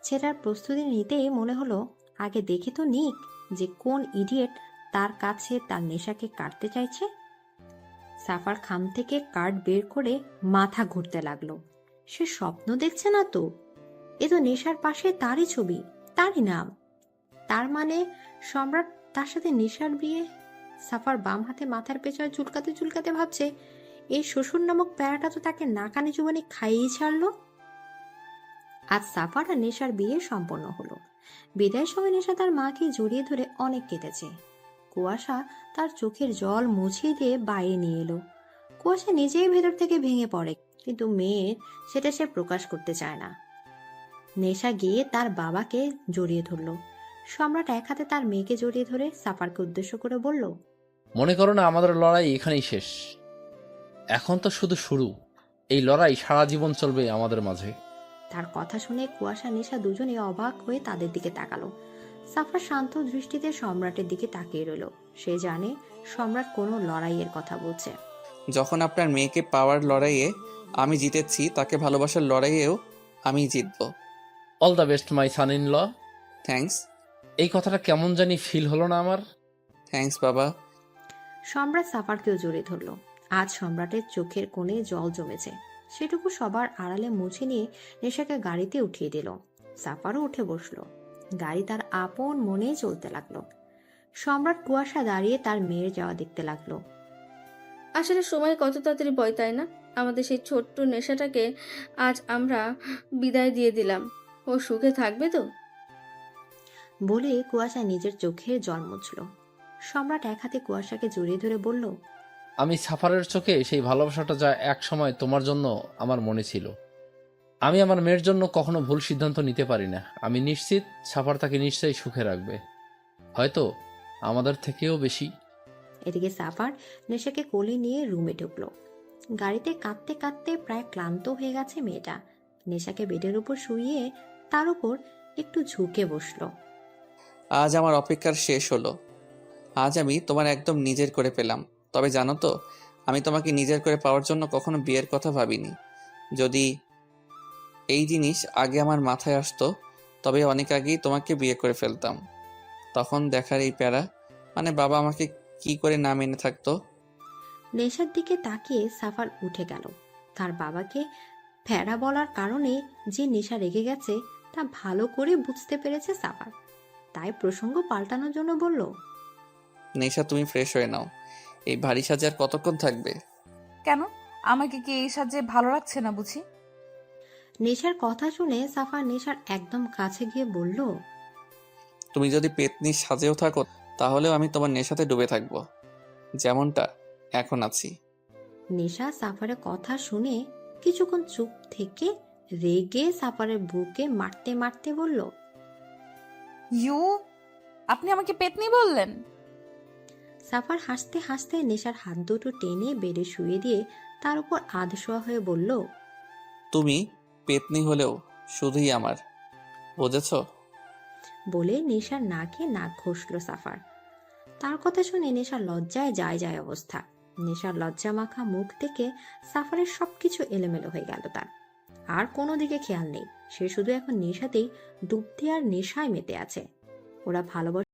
ছেঁড়ার প্রস্তুতি নিতেই মনে হলো আগে দেখে তো নিক যে কোন ইডিয়েট তার কাছে তার নেশাকে কাটতে চাইছে। সাফার খাম থেকে কার্ড বের করে মাথা ঘুরতে লাগলো। সে স্বপ্ন দেখছে না তো, এ তো নেশার পাশে তারই ছবি, তারই নাম। তার মানে সম্রাট তার সাথে নেশার বিয়ে। সাফার বাম হাতে মাথার পেছনে চুলকাতে চুলকাতে ভাবছে, এই শ্বশুর নামক প্যারাটা তো তাকে নাকানি চুবানি খাইয়েই ছাড়লো। আজ সাফার আর নেশার বিয়ে সম্পন্ন হলো। বিদায়ের সময় নেশা তার মাকে জড়িয়ে ধরে অনেক কেঁদেছে। কুয়াশা তার চোখের জল মুছিয়ে দিয়ে বাইরে নিয়ে এলো। কুয়াশা নিজেই ভেতর থেকে ভেঙে পড়ে, কিন্তু মেয়ের সেটা সে প্রকাশ করতে চায় না। নেশা গিয়ে তার বাবাকে জড়িয়ে ধরলো। সম্রাট এক হাতে তার মেয়েকে জড়িয়ে ধরে সাফারকে উদ্দেশ্য করে বলল, মনে করো না আমাদের লড়াই এখানেই শেষ। এখন তো শুধু শুরু। এই লড়াই সারা জীবন চলবে আমাদের মাঝে। তার কথা শুনে কুয়াশা নেশা দুজনে অবাক হয়ে তাদের দিকে তাকালো। সাফার শান্ত দৃষ্টিতে সম্রাটের দিকে তাকিয়ে রইল। সে জানে সম্রাট কোনো লড়াইয়ের কথা বলছে। যখন আপনার মেয়েকে পাওয়ার লড়াইয়ে আমি জিতেছি, তাকে ভালোবাসার লড়াইয়েও আমি জিতব। All the best my son in law. Thanks. এই কথাটা কেমন জানি ফিল হলো না আমার। থ্যাঙ্কস বাবা। সম্রাট সাফারকেও জড়িয়ে ধরল। আজ সম্রাটের চোখের কোণে জল জমেছে, সেটুকু সবার আড়ালে মুছে নিয়ে নেশাকে গাড়িতে উঠিয়ে দিল। সাফারও উঠে বসলো। গাড়ি তার আপন মনে চলতে লাগলো। সম্রাট কুয়াশা দাঁড়িয়ে তার মেয়ের যাওয়া দেখতে লাগলো। আসলে সময় কত তাড়াতাড়ি বয়, তাই না? আমাদের সেই ছোট্ট নেশাটাকে আজ আমরা বিদায় দিয়ে দিলাম। ও সুখে থাকবে তো? বলে কুয়াশা নিজের চোখের জল মুছল। সম্রাট এক হাতে কুয়াশাকে জড়িয়ে ধরে বলল, আমি সাফারের চোখে সেই ভালোবাসাটা যা এক সময় তোমার জন্য আমার মনে ছিল। আমি আমার মেয়ের জন্য কখনো ভুল সিদ্ধান্ত নিতে পারি না। আমি নিশ্চিত সাফার তাকে নিশ্চয়ই সুখে রাখবে, হয়তো আমাদের থেকেও বেশি। এদিকে সাফার নেশাকে কোলে নিয়ে রুমে ঢুকলো। গাড়িতে কাঁদতে কাঁদতে প্রায় ক্লান্ত হয়ে গেছে মেয়েটা। নেশাকে বেডের উপর শুইয়ে তার উপর একটু ঝুঁকে বসলো। আজ আমার অপেক্ষার শেষ হলো। আজ আমি তোমার একদম নিজের করে পেলাম। তবে জানো তো, আমি তোমাকে নিজের করে পাওয়ার জন্য কখনো বিয়ের কথা ভাবিনি। যদি এই জিনিস আগে আমার মাথায় আসতো, তবে অনেক আগেই তোমাকে বিয়ে করে ফেলতাম। তখন দেখার এই প্যারা, মানে বাবা আমাকে কি করে না মেনে থাকতো। নেশার দিকে তাকিয়ে সাফার উঠে গেল। তার বাবাকে ফেরা বলার কারণে যে নেশা রেগে গেছে তা ভালো করে বুঝতে পেরেছে সাফার। তাই প্রসঙ্গ পাল্টানোর জন্য বলল, নেশা, তুমি ফ্রেশ হয়ে নাও। এই ভারী সাজে আর কতক্ষণ থাকবে? কেন, আমাকে কি এই সাজে ভালো লাগছে না বুঝি? নেশার কথা শুনে সাফার নেশার একদম কাছে গিয়ে বলল, তুমি যদি পেতনির সাজেও থাকো তাহলেও আমি তোমার নেশাতে ডুবে থাকবো, যেমনটা এখন আছি। নেশা সাফারের কথা শুনে কিছুক্ষণ চুপ থেকে রেগে সাফারের বুকে মারতে মারতে বলল, ইউ, আপনি আমাকে পেতনি বললেন? সাফার হাসতে হাসতে নেশার হাত দুটো টেনে বেডে শুয়ে দিয়ে তার উপর আধশোয়া হয়ে বলল, তুমি পেতনি হলেও শুধুই আমার, বুঝেছো? বলে নেশার নাকে নাক ঘষল সাফার। তার কথা শুনে নেশার লজ্জায় যায় যায় অবস্থা। নেশার লজ্জা মাখা মুখ থেকে সাফারের সবকিছু এলোমেলো হয়ে গেল। তার আর কোনো দিকে খেয়াল নেই। সে শুধু এখন নেশাতেই ডুবতে আর নেশায় মেতে আছে। ওরা ভালোবাসা